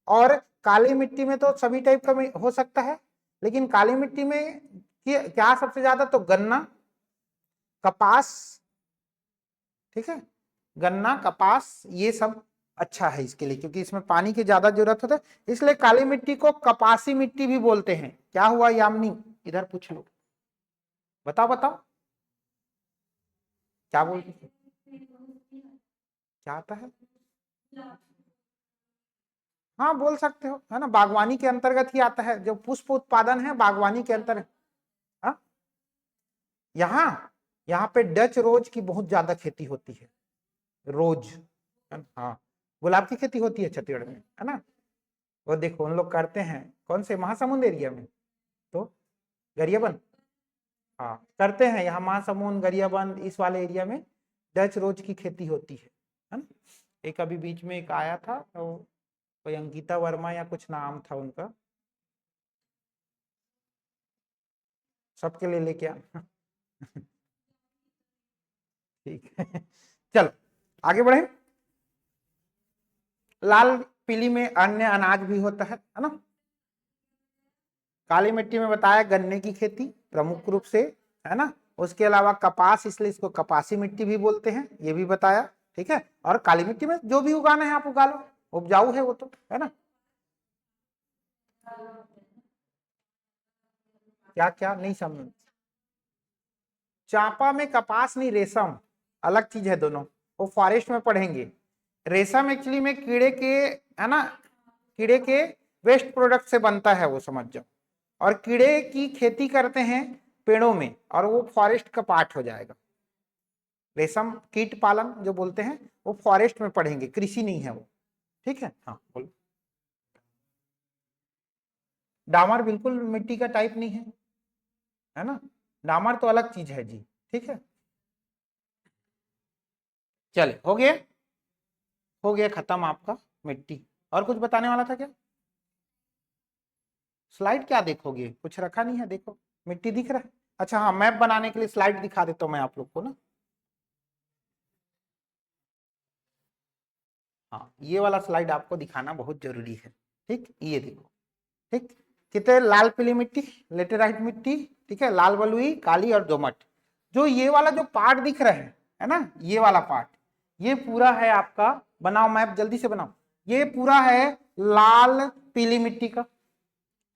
और काली मिट्टी में तो सभी टाइप का हो सकता है, लेकिन काली मिट्टी में क्या सबसे ज्यादा? तो गन्ना, कपास, ठीक है, गन्ना, कपास, ये सब अच्छा है इसके लिए, क्योंकि इसमें पानी की ज्यादा जरूरत होता है, इसलिए काली मिट्टी को कपासी मिट्टी भी बोलते हैं। क्या हुआ यामिनी, इधर पूछ लो, बताओ बताओ, क्या बोलते हैं, क्या आता है? हाँ बोल सकते हो, है ना, बागवानी के अंतर्गत ही आता है, जो पुष्प उत्पादन है बागवानी के अंतर्गत। हाँ, यहाँ यहाँ पे डच रोज की बहुत ज्यादा खेती होती है, रोज, हाँ, गुलाब की खेती होती है छत्तीसगढ़ में, है ना। वो देखो उन लोग करते हैं, कौन से महासमुंद एरिया में, तो गरियाबंद, हाँ करते हैं, यहाँ महासमुंद, गरियाबंद, इस वाले एरिया में डच रोज की खेती होती है ना। एक अभी बीच में एक आया था, तो कोई अंकिता वर्मा या कुछ नाम था उनका, सबके लिए लेके आ ठीक है चलो आगे बढ़े। लाल पीली में अन्य अनाज भी होता है ना। काली मिट्टी में बताया गन्ने की खेती प्रमुख रूप से, है ना। उसके अलावा कपास, इसलिए इसको कपासी मिट्टी भी बोलते हैं, ये भी बताया, ठीक है। और काली मिट्टी में जो भी उगाना है आप उगा लो, उपजाऊ है वो तो, है ना। क्या क्या नहीं समझ? चांपा में कपास नहीं, रेशम अलग चीज है दोनों, वो फॉरेस्ट में पढ़ेंगे। रेशम एक्चुअली में कीड़े के, है ना, कीड़े के वेस्ट प्रोडक्ट से बनता है वो, समझ जाओ। और कीड़े की खेती करते हैं पेड़ों में, और वो फॉरेस्ट का पार्ट हो जाएगा। रेशम कीट पालन जो बोलते हैं वो फॉरेस्ट में पढ़ेंगे, कृषि नहीं है वो, ठीक है। हाँ बोलो। डामर बिल्कुल मिट्टी का टाइप नहीं है ना, डामर तो अलग चीज है जी, ठीक है। चले, हो गया खत्म आपका मिट्टी। और कुछ बताने वाला था क्या? स्लाइड क्या देखोगे, कुछ रखा नहीं है, देखो मिट्टी दिख रहा है। अच्छा हाँ, मैप बनाने के लिए स्लाइड दिखा देता हूं मैं आप लोग को ना। हाँ, ये वाला स्लाइड आपको दिखाना बहुत जरूरी है। ठीक, ये देखो। ठीक, कितने लाल पीली मिट्टी, लेटेराइट मिट्टी, ठीक है, लाल बलुई, काली और दोमट। जो ये वाला जो पार्ट दिख रहा है ना, ये वाला पार्ट, ये पूरा है आपका, बनाओ मैप जल्दी से बनाओ, ये पूरा है लाल पीली मिट्टी का।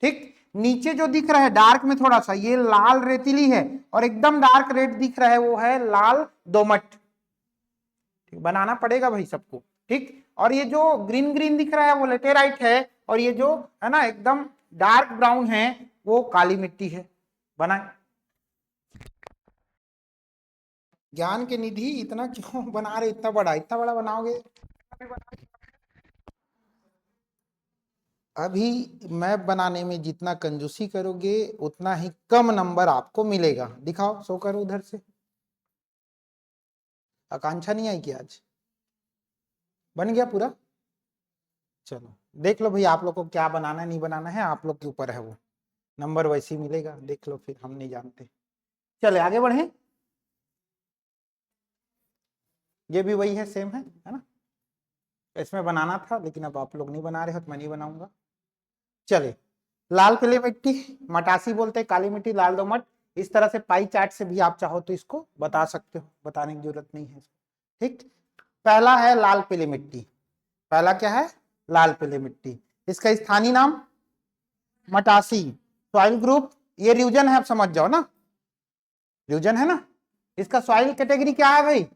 ठीक, नीचे जो दिख रहा है डार्क में थोड़ा सा, ये लाल रेतीली है, और एकदम डार्क रेड दिख रहा है वो है लाल दोमट। ठीक, बनाना पड़ेगा भाई सबको। ठीक, और ये जो ग्रीन ग्रीन दिख रहा है वो लेटेराइट है, और ये जो है ना एकदम डार्क ब्राउन है वो काली मिट्टी है। बनाए। ज्ञान के निधि इतना क्यों बना रहे, इतना बड़ा बनाओगे? अभी मैप बनाने में जितना कंजूसी करोगे उतना ही कम नंबर आपको मिलेगा। दिखाओ, शो करो उधर से। आकांक्षा नहीं आई क्या आज? बन गया पूरा? चलो देख लो भाई, आप लोग को क्या बनाना है नहीं बनाना है, आप लोग के ऊपर है वो। नंबर वैसे ही मिलेगा, देख लो, फिर हम नहीं जानते। चले आगे बढ़े। ये भी वही है, सेम है ना? इसमें बनाना था लेकिन अब आप लोग नहीं बना रहे हो तो मैं नहीं बनाऊंगा। चले, लाल पीली मिट्टी मटासी बोलते हैं, काली मिट्टी लाल दोमट। इस तरह से पाई चार्ट से भी आप चाहो तो इसको बता सकते हो, बताने की जरूरत नहीं है। ठीक, पहला है लाल पीली मिट्टी। पहला क्या है? लाल पीली मिट्टी। इसका स्थानीय नाम मटासी। सॉइल ग्रुप, ये रीजन है, आप समझ जाओ ना, रीजन है ना। इसका सॉइल कैटेगरी क्या है भाई?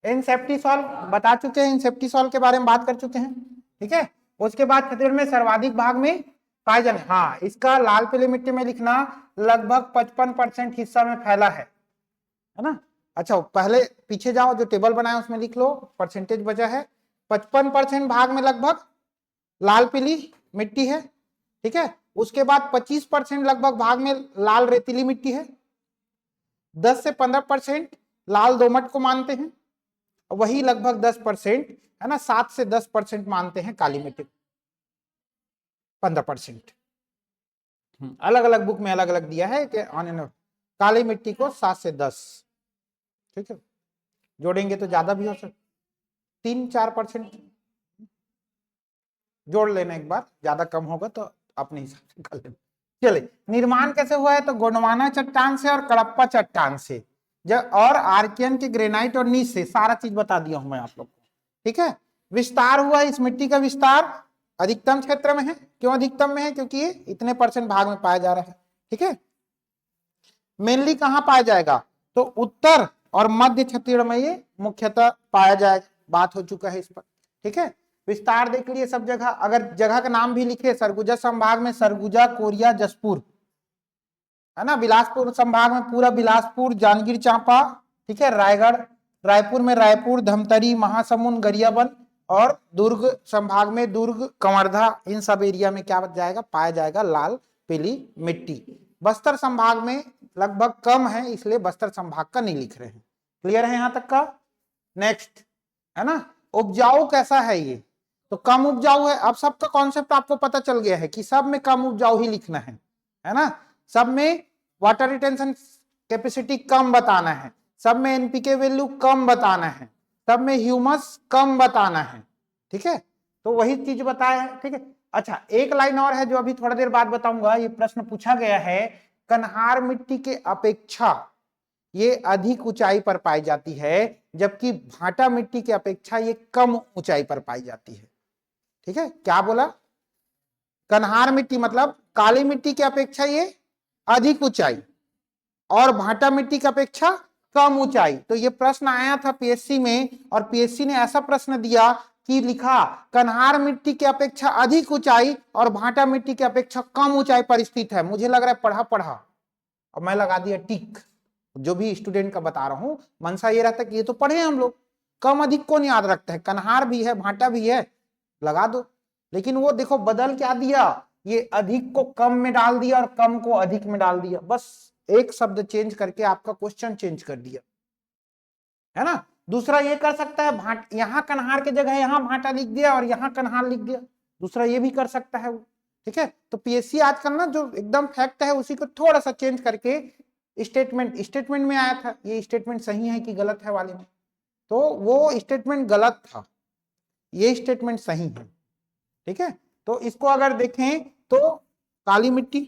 इनसेप्टिसॉल, बता चुके हैं, इनसेप्टिसॉल के बारे में बात कर चुके हैं। ठीक है, उसके बाद छत्तीसगढ़ में सर्वाधिक भाग में पाए जाने, हाँ, इसका लाल पीली मिट्टी में लिखना लगभग 55% हिस्सा में फैला है ना। अच्छा, पहले पीछे जाओ, जो टेबल बनाया उसमें लिख लो, परसेंटेज बचा है। 55% भाग में लगभग लाल पीली मिट्टी है। ठीक है, उसके बाद 25% लगभग भाग में लाल रेतीली मिट्टी है। 10 से 15% लाल दोमट को मानते हैं, वही लगभग 10% है ना, 7 से 10% मानते हैं काली मिट्टी। 15%, अलग अलग बुक में अलग अलग दिया है कि ऑन एन काली मिट्टी को 7 से 10। ठीक है, जोड़ेंगे तो ज्यादा भी हो सकता, 3-4% जोड़ लेना एक बार, ज्यादा कम होगा तो अपने हिसाब से कर लेना। चले, निर्माण कैसे हुआ है? तो गोंडवाना चट्टान से और कडप्पा चट्टान से, जब और आर्कियन के ग्रेनाइट और नीच से, सारा चीज बता दिया हूं मैं आप लोग को। ठीक है, विस्तार हुआ, इस मिट्टी का विस्तार अधिकतम क्षेत्र में है। क्यों अधिकतम में है? क्योंकि ये इतने % भाग में पाया जा रहा है। ठीक है, मेनली कहां पाया जाएगा? तो उत्तर और मध्य छत्तीसगढ़ में ये मुख्यतः पाया जाएगा, बात हो चुका है इस पर। ठीक है, विस्तार देख लिए सब जगह। अगर जगह का नाम भी लिखे, सरगुजा संभाग में सरगुजा, कोरिया, जसपुर, है ना। बिलासपुर संभाग में पूरा बिलासपुर, जांजगीर चांपा, ठीक है, रायगढ़, रायपुर में रायपुर, धमतरी, महासमुंद, गरियाबंद, और दुर्ग संभाग में दुर्ग, कंवर्धा, इन सब एरिया में क्या जाएगा? पाया जाएगा लाल पीली मिट्टी। बस्तर संभाग में लगभग कम है, इसलिए बस्तर संभाग का नहीं लिख रहे हैं। क्लियर है यहां तक का? नेक्स्ट, है ना, उपजाऊ कैसा है ये? तो कम उपजाऊ है। अब सबका कॉन्सेप्ट आपको पता चल गया है कि सब में कम उपजाऊ ही लिखना है ना। सब में वाटर रिटेंशन कैपेसिटी कम बताना है, सब में एनपीके वैल्यू कम बताना है, सब में ह्यूमस कम बताना है। ठीक है, तो वही चीज बताया है। ठीक है, अच्छा एक लाइन और है जो अभी थोड़ा देर बाद बताऊंगा। ये प्रश्न पूछा गया है, कन्हार मिट्टी के अपेक्षा ये अधिक ऊंचाई पर पाई जाती है, जबकि भाटा मिट्टी की अपेक्षा ये कम ऊंचाई पर पाई जाती है। ठीक है, क्या बोला? कन्हार मिट्टी मतलब काली मिट्टी की अपेक्षा ये अधिक ऊंचाई, और भाटा मिट्टी की अपेक्षा कम ऊंचाई। तो ये प्रश्न आया था पीएससी में, और पीएससी ने ऐसा प्रश्न दिया कि लिखा कन्हार मिट्टी की अपेक्षा अधिक ऊंचाई और भाटा मिट्टी की अपेक्षा कम ऊंचाई पर स्थित है। मुझे लग रहा है पढ़ा पढ़ा, और मैं लगा दिया टिक। जो भी स्टूडेंट का बता रहा हूं, मनसा ये रहता कि ये तो पढ़े हम लोग, कम अधिक कौन याद रखता है? कन्हार भी है, भाटा भी है, लगा दो। लेकिन वो देखो बदल क्या दिया, ये अधिक को कम में डाल दिया और कम को अधिक में डाल दिया, बस एक शब्द चेंज करके आपका क्वेश्चन चेंज कर दिया, है ना। दूसरा ये कर सकता है भाट, यहाँ कन्हार के जगह यहाँ भाटा लिख दिया और यहाँ कन्हार लिख दिया, दूसरा ये भी कर सकता है वो। ठीक है, तो पीएससी आजकल ना जो एकदम फैक्ट है उसी को थोड़ा सा चेंज करके स्टेटमेंट में आया था, ये स्टेटमेंट सही है कि गलत है वाले में, तो वो स्टेटमेंट गलत था, ये स्टेटमेंट सही है। ठीक है, तो इसको अगर देखें तो काली मिट्टी,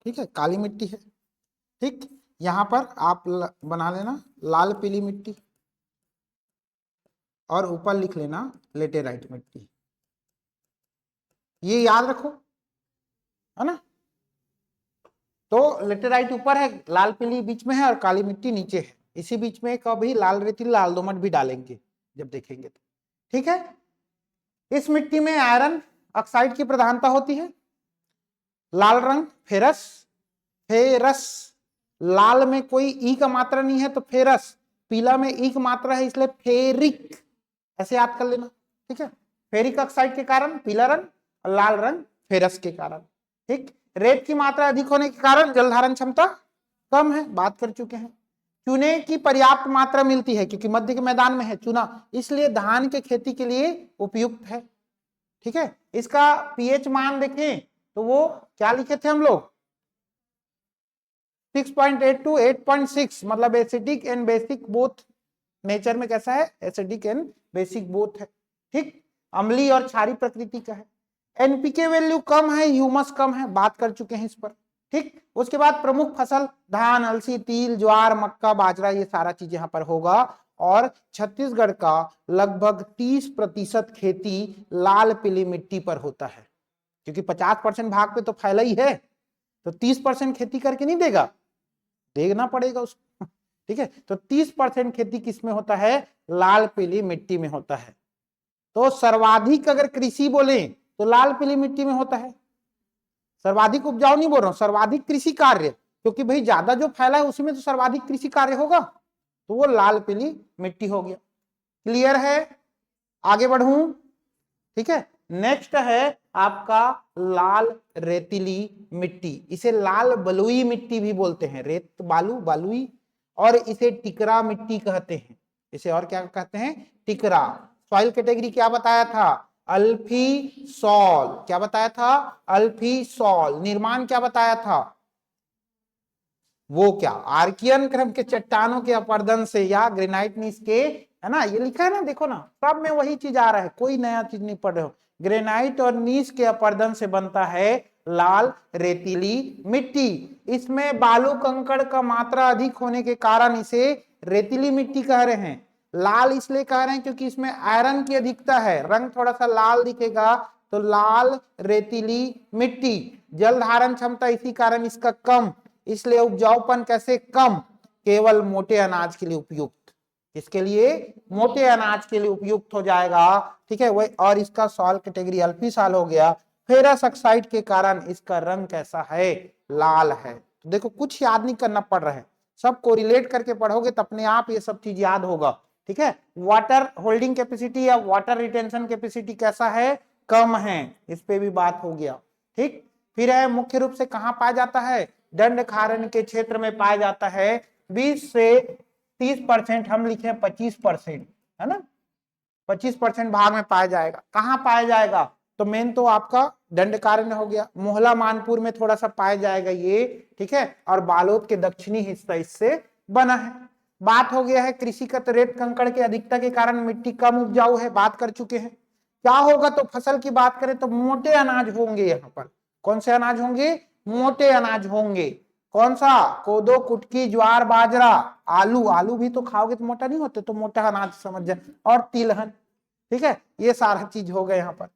ठीक है, काली मिट्टी है। ठीक, यहां पर आप बना लेना लाल पीली मिट्टी और ऊपर लिख लेना लेटेराइट मिट्टी, ये याद रखो, है ना। तो लेटेराइट ऊपर है, लाल पीली बीच में है और काली मिट्टी नीचे है, इसी बीच में कभी लाल रेतीली लाल दोमट भी डालेंगे जब देखेंगे तो। ठीक है, इस मिट्टी में आयरन ऑक्साइड की प्रधानता होती है। लाल रंग फेरस, फेरस, लाल में कोई ई का मात्रा नहीं है तो फेरस, पीला में ई का मात्रा है इसलिए फेरिक, ऐसे याद कर लेना। ठीक है, फेरिक ऑक्साइड के कारण पीला रंग और लाल रंग फेरस के कारण। ठीक, रेत की मात्रा अधिक होने के कारण जल धारण क्षमता कम है, बात कर चुके हैं। चूने की पर्याप्त मात्रा मिलती है क्योंकि मध्य के मैदान में है चूना, इसलिए धान के खेती के लिए उपयुक्त है। ठीक है, इसका पीएच मान देखें तो वो क्या लिखे थे हम लोग, 6.8 to 8.6, मतलब acidic and basic both, nature में कैसा है, एसिडिक एंड बेसिक बोथ है। ठीक, अम्लीय और क्षारीय प्रकृति का है। एनपीके वैल्यू कम है, ह्यूमस कम है, बात कर चुके हैं इस पर। ठीक, उसके बाद प्रमुख फसल धान, अलसी, तिल, ज्वार, मक्का, बाजरा, ये सारा चीज यहाँ पर होगा। और छत्तीसगढ़ का लगभग 30% खेती लाल पीली मिट्टी पर होता है, क्योंकि 50% भाग पे तो फैला ही है, तो 30% खेती करके नहीं देगा, देखना पड़ेगा उसको। ठीक है, तो 30% खेती किसमें होता है, लाल पीली मिट्टी में होता है। तो सर्वाधिक अगर कृषि बोले तो लाल पीली मिट्टी में होता है। सर्वाधिक उपजाऊ नहीं बोल रहा हूं, सर्वाधिक कृषि कार्य, क्योंकि भाई ज्यादा जो फैला है उसी में तो सर्वाधिक कृषि कार्य होगा, तो वो लाल पीली मिट्टी हो गया। क्लियर है, आगे बढ़ूं। ठीक है, नेक्स्ट है आपका लाल रेतीली मिट्टी, इसे लाल बलुई मिट्टी भी बोलते हैं, रेत बालू बालुई, और इसे टिकरा मिट्टी कहते हैं। इसे और क्या कहते हैं, टिकरा। सॉइल कैटेगरी क्या बताया था, अल्फी सॉल, क्या बताया था, अल्फी सॉल। निर्माण क्या बताया था, वो क्या, आर्कियन क्रम के चट्टानों के अपर्दन से या ग्रेनाइट नीस के, है ना, ये लिखा है ना, देखो ना, सब में वही चीज आ रहा है, कोई नया चीज नहीं पढ़ रहे हो। ग्रेनाइट और नीस के अपर्दन से बनता है लाल रेतीली मिट्टी। इसमें बालू कंकड़ का मात्रा अधिक होने के कारण इसे रेतीली मिट्टी कह रहे हैं। लाल इसलिए कह रहे हैं क्योंकि इसमें आयरन की अधिकता है, रंग थोड़ा सा लाल दिखेगा, तो लाल रेतीली मिट्टी। जल धारण क्षमता इसी कारण इसका कम, इसलिए उपजाऊपन कैसे कम, केवल मोटे अनाज के लिए उपयुक्त, इसके लिए मोटे अनाज के लिए उपयुक्त हो जाएगा। ठीक है, वही, और इसका सॉल कैटेगरी अल्फी साल हो गया। फेरस ऑक्साइड के कारण इसका रंग कैसा है, लाल है। तो देखो कुछ याद नहीं करना पड़ रहा है, सब कोरिलेट करके पढ़ोगे तो अपने आप ये सब चीज याद होगा। ठीक है, वाटर होल्डिंग कैपेसिटी या वाटर रिटेंशन कैपेसिटी कैसा है, कम है, इस पे भी बात हो गया। ठीक, फिर है मुख्य रूप से कहां पाया जाता है, दंडकारण्य के क्षेत्र में पाया जाता है। 20 से 30%, हम लिखे 25%, है ना, 25% भाग में पाया जाएगा। कहां पाया जाएगा, तो मेन तो आपका दंडकारण्य हो गया, मोहला मानपुर में थोड़ा सा पाया जाएगा ये। ठीक है, और बालोद के दक्षिणी हिस्सा इससे बना है। बात हो गया है कृषिगत रेत कंकड़ के अधिकता के कारण मिट्टी कम उपजाऊ है, बात कर चुके हैं। क्या होगा, तो फसल की बात करें तो मोटे अनाज होंगे, यहाँ पर कौन से अनाज होंगे, मोटे अनाज होंगे। कौन सा, कोदो, कुटकी, ज्वार, बाजरा, आलू, आलू भी तो खाओगे तो मोटा नहीं होते, तो मोटा अनाज समझ जाए, और तिलहन। ठीक है, ये सारा चीज हो गया यहाँ पर।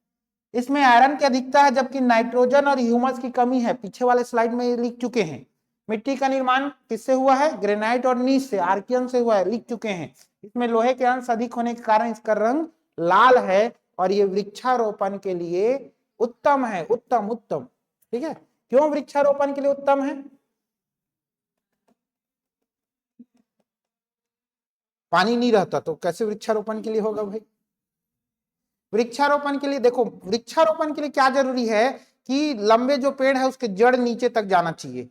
इसमें आयरन की अधिकता है जबकि नाइट्रोजन और ह्यूमस की कमी है, पीछे वाले स्लाइड में लिख चुके हैं। मिट्टी का निर्माण किससे हुआ है, ग्रेनाइट और नीस से, आर्कियन से हुआ है, लिख चुके हैं। इसमें लोहे के अंश अधिक होने के कारण इसका रंग लाल है, और ये वृक्षारोपण के लिए उत्तम है, उत्तम उत्तम। ठीक है, क्यों वृक्षारोपण के लिए उत्तम है, पानी नहीं रहता तो कैसे वृक्षारोपण के लिए होगा भाई। वृक्षारोपण के लिए देखो, वृक्षारोपण के लिए क्या जरूरी है कि लंबे जो पेड़ है उसके जड़ नीचे तक जाना चाहिए,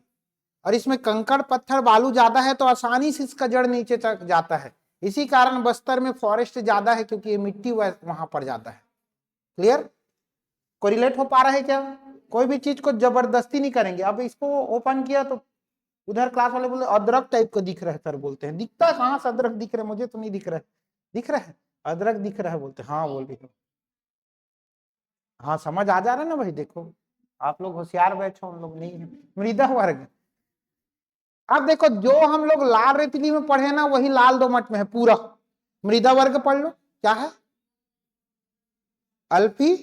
और इसमें कंकड़ पत्थर बालू ज्यादा है तो आसानी से इसका जड़ नीचे तक जाता है। इसी कारण बस्तर में फॉरेस्ट ज्यादा है, क्योंकि ये मिट्टी वहां पर ज्यादा है। क्लियर? कोरिलेट हो पा रहा है क्या? कोई भी चीज को जबरदस्ती नहीं करेंगे। अब इसको ओपन किया तो उधर क्लास वाले बोले अदरक टाइप का दिख रहा है सर, बोलते हैं दिखता है कहाँ से अदरक दिख रहा है, मुझे तो नहीं दिख रहा है। दिख रहा है अदरक दिख रहा है, बोलते हैं हाँ बोल रही हूँ। हाँ समझ आ जा रहा है ना भाई, देखो आप लोग होशियार बैठो, हम लोग नहीं है। मृदा वर्ग, अब देखो जो हम लोग लाल रेतीली में पढ़े ना वही लाल दोमट में है पूरा। मृदा वर्ग पढ़ लो, क्या है? अल्फी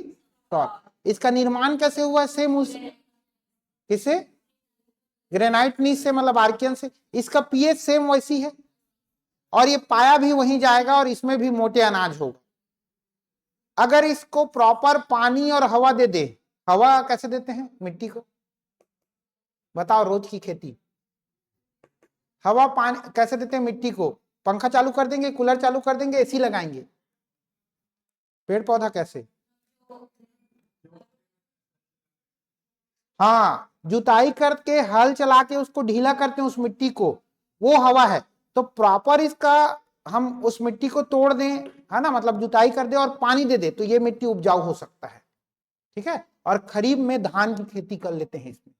टॉप। इसका निर्माण कैसे हुआ है? सेम उस किसे? ग्रेनाइट नीच से, मतलब आर्कियन से। इसका पीएच सेम वैसी है, और ये पाया भी वहीं जाएगा, और इसमें भी मोटे अनाज होगा। अगर इसको प्रॉपर पानी और हवा दे दे, हवा कैसे देते हैं मिट्टी को? बताओ, रोज की खेती हवा पानी कैसे देते हैं मिट्टी को? पंखा चालू कर देंगे, कूलर चालू कर देंगे, एसी लगाएंगे। पेड़ पौधा कैसे? हाँ, जुताई करके हल चला के उसको ढीला करते हैं उस मिट्टी को, वो हवा है। तो प्रॉपर इसका हम उस मिट्टी को तोड़ दें, है ना, मतलब जुताई कर दे और पानी दे दे, तो ये मिट्टी उपजाऊ हो सकता है। ठीक है, और खरीफ में धान की खेती कर लेते हैं इसमें।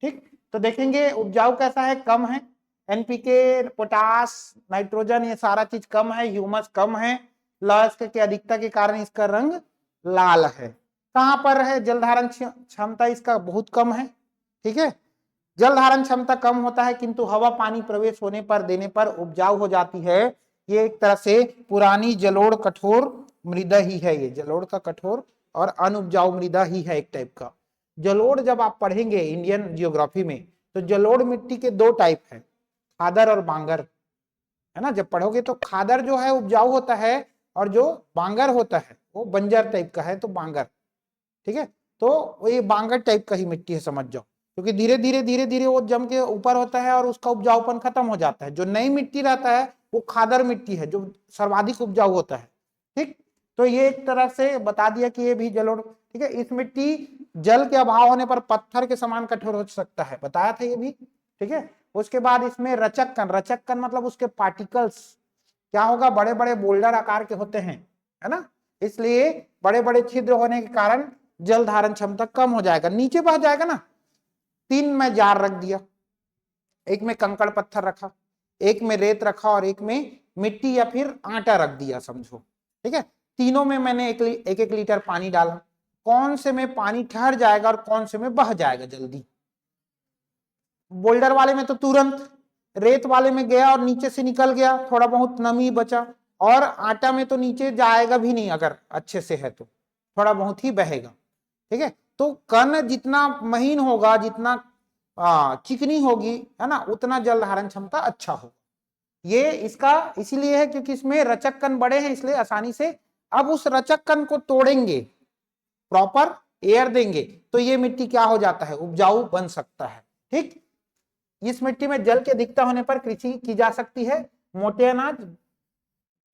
ठीक, तो देखेंगे उपजाऊ कैसा है, कम है। एनपीके, पोटास, नाइट्रोजन, ये सारा चीज कम है, ह्यूमस कम है। लवण की अधिकता के कारण इसका रंग लाल है। कहां पर है? जल धारण क्षमता इसका बहुत कम है। ठीक है, जल धारण क्षमता कम होता है, किंतु हवा पानी प्रवेश होने पर देने पर उपजाऊ हो जाती है। ये एक तरह से पुरानी जलोढ़ कठोर मृदा ही है, ये जलोढ़ का कठोर और अनुपजाऊ मृदा ही है एक टाइप का। जलोढ़ जब आप पढ़ेंगे इंडियन जियोग्राफी में, तो जलोढ़ मिट्टी के दो टाइप है, खादर और बांगर, है ना। जब पढ़ोगे तो खादर जो है उपजाऊ होता है, और जो बांगर होता है वो बंजर टाइप का है, तो बांगर। ठीक है, तो ये बांगर टाइप का ही मिट्टी है, समझ जाओ, क्योंकि धीरे धीरे वो जम के ऊपर होता है और उसका उपजाऊपन खत्म हो जाता है। जो नई मिट्टी रहता है वो खादर मिट्टी है, जो सर्वाधिक उपजाऊ होता है। ठीक, तो ये एक तरह से बता दिया कि ये भी जलोढ़। ठीक है, इस मिट्टी जल के अभाव होने पर पत्थर के समान कठोर हो सकता है, बताया था ये भी। ठीक है, उसके बाद इसमें रचक्कन, रचक्कन मतलब उसके पार्टिकल्स क्या होगा, बड़े बड़े बोल्डर आकार के होते हैं, है ना। इसलिए बड़े बड़े छिद्र होने के कारण जल धारण क्षमता कम हो जाएगा, नीचे बह जाएगा ना। 3 में जार रख दिया, एक में कंकड़ पत्थर रखा, एक में रेत रखा, और एक में मिट्टी या फिर आटा रख दिया, समझो। ठीक है, तीनों में मैंने एक एक लीटर पानी डाला। कौन से में पानी ठहर जाएगा और कौन से में बह जाएगा जल्दी? बोल्डर वाले में तो तुरंत, रेत वाले में गया और नीचे से निकल गया, थोड़ा बहुत नमी बचा। और आटा में तो नीचे जाएगा भी नहीं, अगर अच्छे से है तो थोड़ा बहुत ही बहेगा। ठीक है, तो कण जितना महीन होगा, जितना चिकनी होगी, है ना, उतना जल धारण क्षमता अच्छा होगा। ये इसका इसीलिए है क्योंकि इसमें रचक कण बड़े हैं, इसलिए आसानी से। अब उस रचक कण को तोड़ेंगे, प्रॉपर एयर देंगे, तो ये मिट्टी क्या हो जाता है, उपजाऊ बन सकता है। ठीक, इस मिट्टी में जल की अधिकता होने पर कृषि की जा सकती है। मोटे अनाज,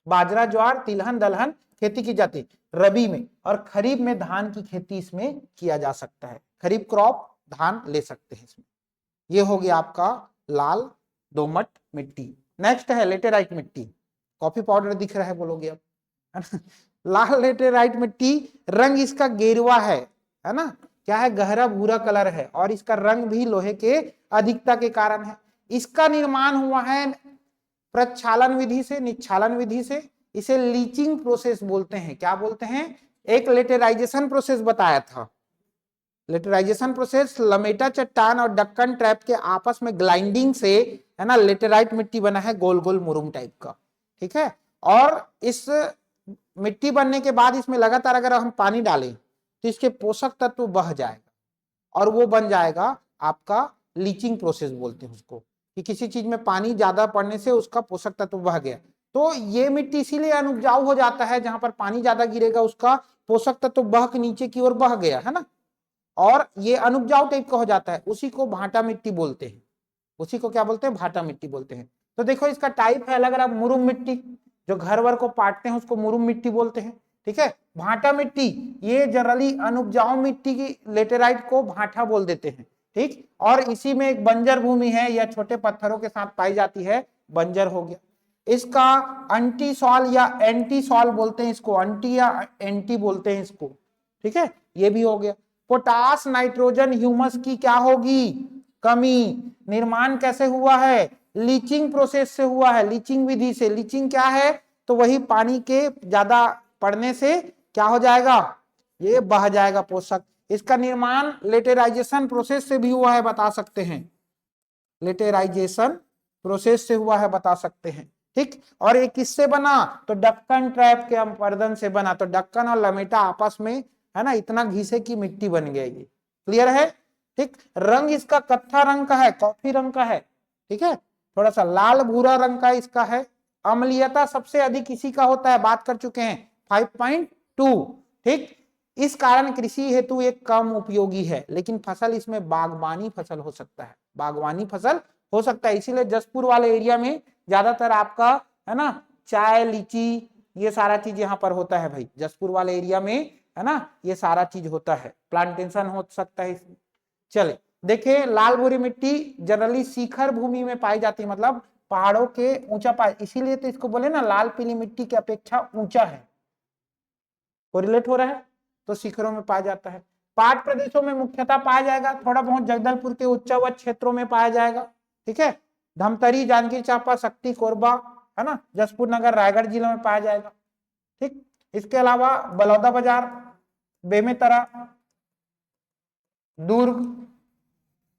बाजरा, ज्वार, तिलहन, दलहन खेती की जाती है रबी में, और खरीफ में धान की खेती इसमें किया जा सकता है। खरीफ क्रॉप धान ले सकते हैं इसमें। ये हो गया आपका लाल दोमट मिट्टी। नेक्स्ट है लेटेराइट मिट्टी। कॉफी पाउडर दिख रहा है बोलोगे अब। लाल लेटेराइट मिट्टी, रंग इसका गेरुआ है ना, क्या है, गहरा भूरा कलर है, और इसका रंग भी लोहे के अधिकता के कारण है। इसका निर्माण हुआ है प्रक्षालन विधि से, निक्षालन विधि से। इसे लीचिंग प्रोसेस बोलते हैं। क्या बोलते हैं? एक लेटेराइजेशन प्रोसेस बताया था। लेटेराइजेशन प्रोसेस, लमेटा चट्टान और डक्कन ट्रैप के आपस में ग्लाइंडिंग से, है ना, लेटेराइट मिट्टी बना है, गोल गोल मुरुम टाइप का। ठीक है, और इस मिट्टी बनने के बाद इसमें लगातार अगर हम पानी डालें तो इसके पोषक तत्व बह जाएगा, और वो बन जाएगा आपका लीचिंग प्रोसेस बोलते हैं उसको, कि किसी चीज में पानी ज्यादा पड़ने से उसका पोषक तत्व बह गया। तो ये मिट्टी इसीलिए अनुपजाऊ हो जाता है, जहां पर पानी ज्यादा गिरेगा उसका पोषक तत्व बह के नीचे की ओर बह गया, है ना, और ये अनुपजाऊ टाइप का हो जाता है। उसी को भाटा मिट्टी बोलते हैं, उसी को क्या बोलते हैं, भाटा मिट्टी बोलते हैं। तो देखो इसका टाइप है अलग अलग। मुरुम मिट्टी, जो घर वर को पाटते हैं उसको मुरुम मिट्टी बोलते हैं। ठीक है, भाटा मिट्टी, ये जनरली अनुपजाऊ मिट्टी की लेटेराइट को भाटा बोल देते हैं, ठीक। और इसी में एक बंजर भूमि है, यह छोटे पत्थरों के साथ पाई जाती है, बंजर हो गया। इसका अंटी सॉल या एंटी सॉल बोलते हैं इसको, अंटी या एंटी बोलते हैं इसको, ठीक है, ये भी हो गया। पोटास नाइट्रोजन ह्यूमस की क्या होगी, कमी। निर्माण कैसे हुआ है, लीचिंग प्रोसेस से हुआ है, लीचिंग विधि से। लीचिंग क्या है, तो वही पानी के ज्यादा पड़ने से क्या हो जाएगा, ये बह जाएगा पोषक। इसका निर्माण लेटेराइजेशन प्रोसेस से भी हुआ है, बता सकते हैं, लेटेराइजेशन प्रोसेस से हुआ है, बता सकते हैं, ठीक। और ये किससे बना, तो डक्कन ट्रैप के अपरदन से बना। तो डक्कन और लमेटा आपस में, है ना, इतना घिसे की मिट्टी बन गया ये, क्लियर है, ठीक। रंग इसका कत्था रंग का है, कॉफी रंग का है, ठीक है, थोड़ा सा लाल भूरा रंग का इसका है। अम्लीयता सबसे अधिक इसी का होता है, बात कर चुके हैं, 5.2, ठीक। इस कारण कृषि हेतु एक कम उपयोगी है, लेकिन फसल इसमें बागवानी फसल हो सकता है, बागवानी फसल हो सकता है। इसीलिए जसपुर वाले एरिया में ज्यादातर आपका, है ना, चाय लीची ये सारा चीज यहाँ पर होता है भाई, जसपुर वाले एरिया में, है ना, ये सारा चीज होता है, प्लांटेशन हो सकता है इसमें। चले देखिए, लाल भूरी मिट्टी जनरली शिखर भूमि में पाई जाती है, मतलब पहाड़ों के ऊंचा पाए, इसीलिए तो इसको बोले ना लाल पीली मिट्टी की अपेक्षा ऊंचा है, कोरिलेट हो रहा है, तो शिखरों में पाया जाता है। पाट प्रदेशों में मुख्यतः पाया जाएगा, थोड़ा बहुत जगदलपुर के उच्चावत क्षेत्रों में पाया जाएगा, ठीक है। धमतरी, जांजगीर चांपा, शक्ति, कोरबा, है ना, जसपुर नगर, रायगढ़ जिलों में पाया जाएगा, ठीक। इसके अलावा बलौदा बाजार, बेमेतरा, दुर्ग,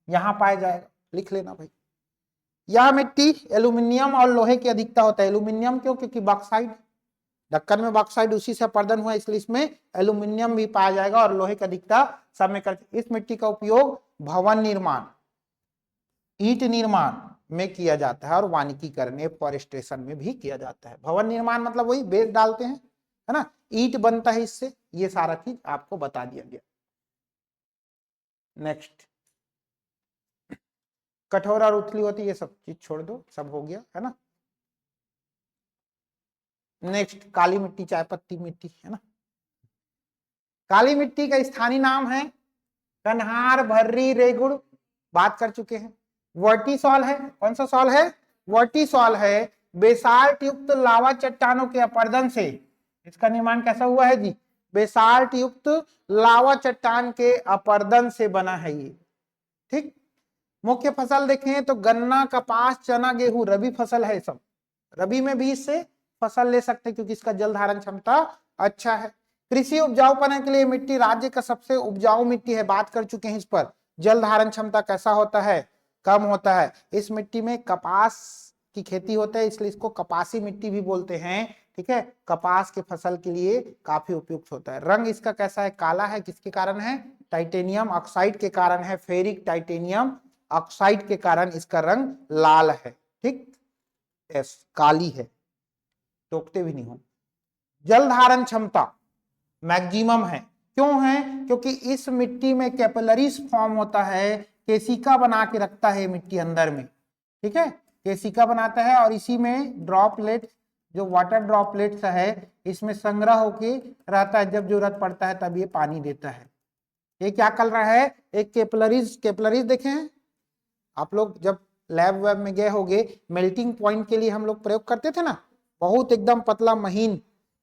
यहां पाया जाएगा, लिख लेना भाई। यह मिट्टी एल्यूमिनियम और लोहे की अधिकता होता है। एल्यूमिनियम क्यों, क्योंकि बॉक्साइट, ढक्कन में बॉक्साइड उसी से अपर्दन हुआ, इसलिए इसमें एल्यूमिनियम भी पाया जाएगा, और लोहे की अधिकता सब में करते। इस मिट्टी का उपयोग भवन निर्माण, ईंट निर्माण में किया जाता है, और वानिकीकरण एफॉरेस्टेशन में भी किया जाता है। भवन निर्माण मतलब वही बेस डालते हैं, है ना, ईंट बनता है इससे, ये सारा चीज आपको बता दिया गया। नेक्स्ट, कठोर और उथली होती, ये सब चीज छोड़ दो, सब हो गया, है ना। नेक्स्ट, काली मिट्टी, चाय पत्ती मिट्टी, है ना। काली मिट्टी का स्थानीय नाम है कन्हार, भर्री, रेगुड़, बात कर चुके हैं। वर्टिसॉल है, कौन सा सॉल है, वर्टिसॉल है। बेसाल्ट युक्त लावा चट्टानों के अपर्दन से इसका निर्माण कैसा हुआ है जी, बेसाल्ट युक्त लावा चट्टान के अपर्दन से बना है ये, ठीक। मुख्य फसल देखें तो गन्ना, कपास, चना, गेहूं, रबी फसल है सब। रबी में भी इससे फसल ले सकते हैं क्योंकि इसका जल धारण क्षमता अच्छा है। कृषि उपजाऊपना के लिए मिट्टी राज्य का सबसे उपजाऊ मिट्टी है, बात कर चुके हैं इस पर। जल धारण क्षमता कैसा होता है, कम होता है। इस मिट्टी में कपास की खेती होता है, इसलिए इसको कपासी मिट्टी भी बोलते हैं, ठीक है। कपास के फसल के लिए काफी उपयुक्त होता है। रंग इसका कैसा है, काला है, किसके कारण है, टाइटेनियम ऑक्साइड के कारण है, फेरिक टाइटेनियम ऑक्साइड के कारण इसका रंग लाल है, ठीक, यस, काली है, टोकते भी नहीं हो। जल धारण क्षमता मैक्सिमम है, क्यों है, क्योंकि इस मिट्टी में कैपिलरीज फॉर्म होता है, केशिका बना के रखता है मिट्टी अंदर में, ठीक है, केशिका बनाता है, और इसी में ड्रॉपलेट, जो वाटर ड्रॉपलेट्स है, इसमें संग्रह होके रहता है, जब जरूरत पड़ता है तब ये पानी देता है। ये क्या कर रहा है, एक कैपिलरीज, कैपिलरीज देखे आप लोग जब लैब वेब में गए होंगे, मेल्टिंग पॉइंट के लिए हम लोग प्रयोग करते थे ना, बहुत एकदम पतला महीन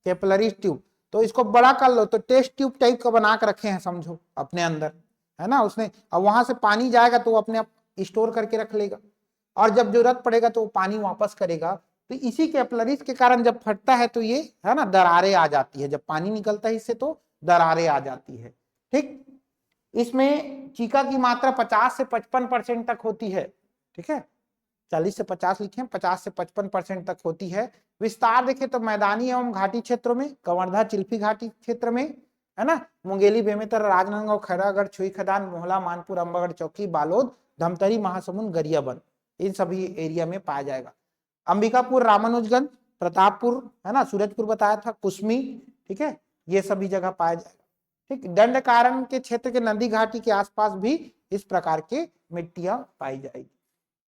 कैपिलरी ट्यूब, तो इसको बड़ा कर लो तो टेस्ट ट्यूब टाइप का बना के रखे हैं समझो अपने अंदर, है ना, उसने, अब वहां से पानी जाएगा तो वो अपने आप स्टोर करके रख लेगा, और जब जरूरत पड़ेगा तो वो पानी वापस करेगा। तो इसी कैपिलरीज के कारण जब फटता है तो ये, है ना, दरारें आ जाती है, जब पानी निकलता है इससे तो दरारें आ जाती है, ठीक। इसमें चीका की मात्रा 50 से 55% तक होती है, ठीक है, 40 से 50 लिखे, 50 से 55% तक होती है। विस्तार देखें तो मैदानी एवं घाटी क्षेत्रों में, कवर्धा चिल्फी घाटी क्षेत्र में, है ना, मुंगेली, बेमेतरा, राजनांदगांव, खैरागढ़, छुई खदान, मोहला, मानपुर, अंबागढ़ चौकी, बालोद, धमतरी, महासमुंद, गरियाबंद, इन सभी एरिया में पाया जाएगा। अंबिकापुर, रामानुजगंज, प्रतापपुर, है ना, सूरजपुर बताया था, कुसमी, ठीक है, ये सभी जगह पाया जाएगा, ठीक। दंड कारण के क्षेत्र के नदी घाटी के आसपास भी इस प्रकार के मिट्टियां पाई जाएगी।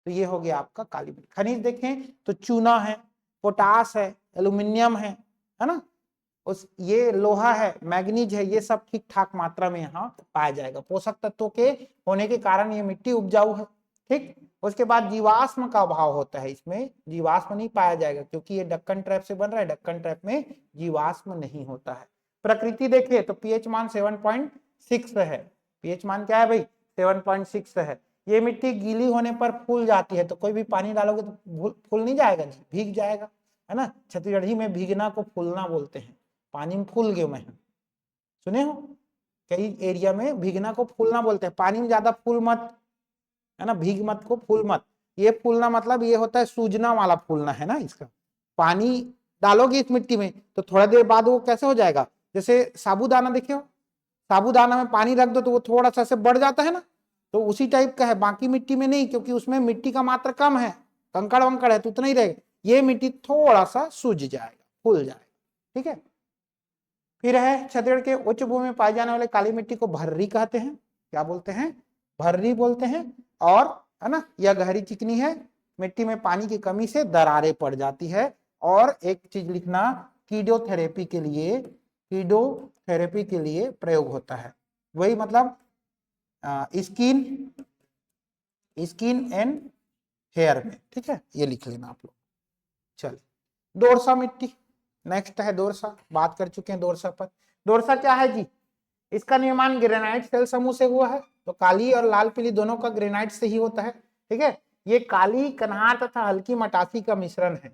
तो ये हो गया आपका काली मिट्टी। खनिज देखें तो चूना है, पोटास है, एल्यूमिनियम है ना, उस ये लोहा है, मैग्नीज है, ये सब ठीक ठाक मात्रा में यहाँ पाया जाएगा। पोषक तत्वों के होने के कारण ये मिट्टी उपजाऊ है। ठीक, उसके बाद जीवाश्म का अभाव होता है, इसमें जीवाश्म नहीं पाया जाएगा क्योंकि ये डक्कन ट्रैप से बन रहा है, डक्कन ट्रैप में जीवाश्म नहीं होता है। प्रकृति देखिए तो पीएच मान 7.6 है। पीएच मान क्या है भाई? 7.6 है। ये मिट्टी गीली होने पर फूल जाती है, तो कोई भी पानी डालोगे तो फूल नहीं जाएगा जी, भीग जाएगा, है ना। छत्तीसगढ़ी में भीगना को फूलना बोलते हैं। पानी में फूल गए मैं, सुने हो? कई एरिया में भीगना को फूलना बोलते हैं। पानी में ज्यादा फूल मत, है ना, भीग मत को फूल मत। ये फूलना मतलब ये होता है सूजना वाला फूलना, है ना। इसका पानी डालोगे इस मिट्टी में तो थोड़ा देर बाद वो कैसे हो जाएगा, जैसे साबूदाना देखे हो, साबूदाना में पानी रख दो तो वो थोड़ा सा से बढ़ जाता है ना, तो उसी टाइप का है। बाकी मिट्टी में नहीं, क्योंकि उसमें मिट्टी का मात्रा कम है, कंकड़ वंकड़ है तो उतना ही रहेगा। ये मिट्टी थोड़ा सा सूज जाएगा, फूल जाएगा। ठीक है। फिर है छत्तीसगढ़ के उच्च भूमि में पाए जाने वाले काली मिट्टी को भर्री कहते हैं। क्या बोलते हैं? भर्री बोलते हैं। और है ना, यह गहरी चिकनी है, मिट्टी में पानी की कमी से दरारें पड़ जाती है। और एक चीज लिखना, कीडोथेरेपी के लिए, कीडोथेरेपी के लिए प्रयोग होता है। वही मतलब स्किन एंड हेयर में। ठीक है, ये लिख लेना आप लोग। चल, दोरसा मिट्टी नेक्स्ट है। दोरसा बात कर चुके हैं दोरसा पर। दोरसा क्या है जी? इसका निर्माण ग्रेनाइट सेल समूह से हुआ है। तो काली और लाल पीली दोनों का ग्रेनाइट से ही होता है। ठीक है, ये काली कन्हार तथा हल्की मटासी का मिश्रण है।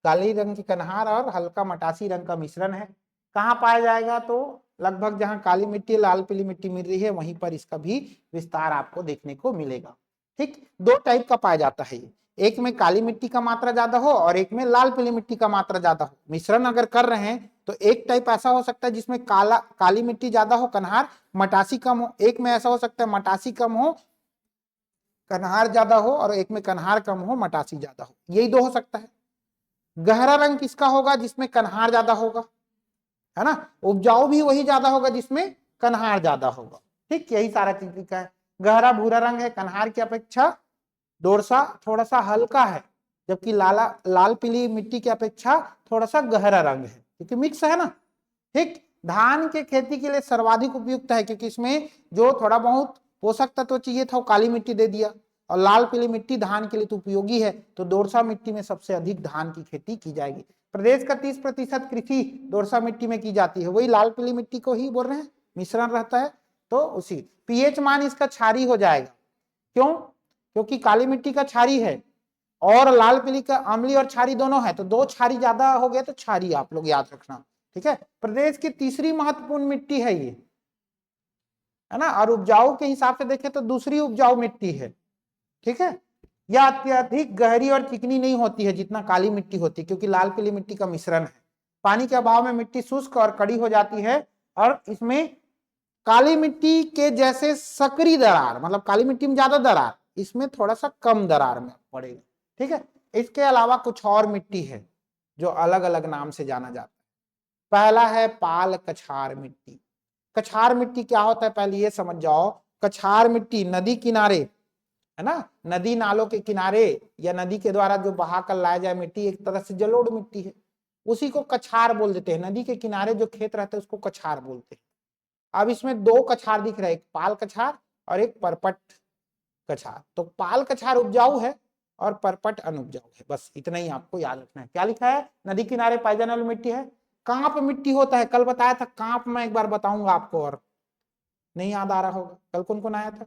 काली रंग की कन्हार और हल्का मटासी रंग का मिश्रण है। कहाँ पाया जाएगा? तो लगभग जहां काली मिट्टी लाल पीली मिट्टी मिल रही है वहीं पर इसका भी विस्तार आपको देखने को मिलेगा। ठीक, दो टाइप का पाया जाता है ये, एक में काली मिट्टी का मात्रा ज्यादा हो और एक में लाल पीली मिट्टी का मात्रा ज्यादा हो। मिश्रण अगर कर रहे हैं तो एक टाइप ऐसा हो सकता है जिसमें काली मिट्टी ज्यादा हो, कन्हार मटासी कम हो। एक में ऐसा हो सकता है मटासी कम हो, कन्हार ज्यादा हो, और एक में कन्हार कम हो, मटासी ज्यादा हो। यही दो हो सकता है। गहरा रंग किसका होगा? जिसमें कन्हार ज्यादा होगा, है ना। उपजाऊ भी वही ज्यादा होगा जिसमें कन्हार ज्यादा होगा। ठीक, यही सारा चीज लिखा है। गहरा भूरा रंग है कन्हार की अपेक्षा, दोरसा थोड़ा सा हल्का है, जबकि लाल पीली मिट्टी की अपेक्षा थोड़ा सा गहरा रंग है, क्योंकि मिक्स है ना। ठीक, धान के खेती के लिए सर्वाधिक उपयुक्त है, क्योंकि इसमें जो थोड़ा बहुत पोषक तत्व चाहिए था वो काली मिट्टी दे दिया, और लाल पीली मिट्टी धान के लिए तो उपयोगी है। तो दोरसा मिट्टी में सबसे अधिक धान की खेती की जाएगी। प्रदेश का 30% कृषि दोरसा मिट्टी में की जाती है। वही लाल पीली मिट्टी को ही बोल रहे हैं, मिश्रण रहता है। तो उसी पीएच मान इसका क्षारी हो जाएगा। क्यों? क्योंकि काली मिट्टी का क्षारी है और लाल पीली का अम्लीय और क्षारी दोनों है, तो दो क्षारी ज्यादा हो गया तो क्षारी आप लोग याद रखना। ठीक है, प्रदेश की तीसरी महत्वपूर्ण मिट्टी है ये, है ना। और उपजाऊ के हिसाब से देखें तो दूसरी उपजाऊ मिट्टी है। ठीक है, यह अत्यधिक गहरी और चिकनी नहीं होती है जितना काली मिट्टी होती है, क्योंकि लाल पीली मिट्टी का मिश्रण है। पानी के अभाव में मिट्टी शुष्क और कड़ी हो जाती है, और इसमें काली मिट्टी के जैसे सकरी दरार, मतलब काली मिट्टी में ज्यादा दरार, इसमें थोड़ा सा कम दरार में पड़ेगा। ठीक है, इसके अलावा कुछ और मिट्टी है जो अलग अलग नाम से जाना जाता है। पहला है पाल कछार मिट्टी। कछार मिट्टी क्या होता है पहले ये समझ जाओ। कछार मिट्टी नदी किनारे, है ना, नदी नालों के किनारे या नदी के द्वारा जो बहा कर लाया जाए मिट्टी, एक तरह से जलोढ़ मिट्टी है, उसी को कछार बोल देते हैं। नदी के किनारे जो खेत रहते हैं उसको कछार बोलते हैं। अब इसमें दो कछार दिख रहा है, एक पाल कछार और एक परपट कछार। तो पाल कछार उपजाऊ है और परपट अनुपजाऊ है, बस इतना ही आपको याद रखना है। क्या लिखा है? नदी किनारे पाई जाने वाली मिट्टी है। कांप मिट्टी होता है, कल बताया था कांप, मैं एक बार बताऊंगा आपको, और नहीं याद आ रहा होगा कल कौन कौन आया था।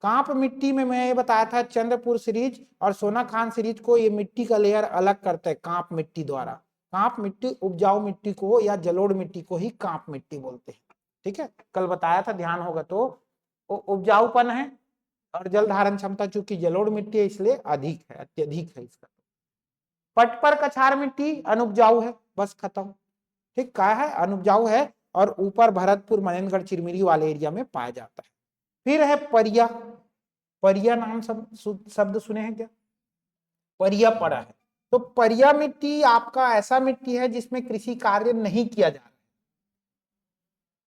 कांप मिट्टी में मैं ये बताया था, चंद्रपुर सीरीज और सोना खान सीरीज को ये मिट्टी का लेयर अलग करता है कांप मिट्टी द्वारा। कांप मिट्टी उपजाऊ मिट्टी को या जलोढ़ मिट्टी को ही कांप मिट्टी बोलते हैं। ठीक है, कल बताया था, ध्यान होगा तो। उपजाऊपन है और जल धारण क्षमता चूंकि जलोढ़ मिट्टी है इसलिए अधिक है, अत्यधिक है इसका। पटपर कछार मिट्टी अनुपजाऊ है, बस खत्म। ठीक, क्या है? अनुपजाऊ है, और ऊपर भरतपुर मनेनगढ़ चिरमिरी वाले एरिया में पाया जाता है। फिर है परिया। परिया नाम शब्द सुने हैं क्या? परिया पड़ा है। तो परिया मिट्टी आपका ऐसा मिट्टी है जिसमें कृषि कार्य नहीं किया जा रहा है।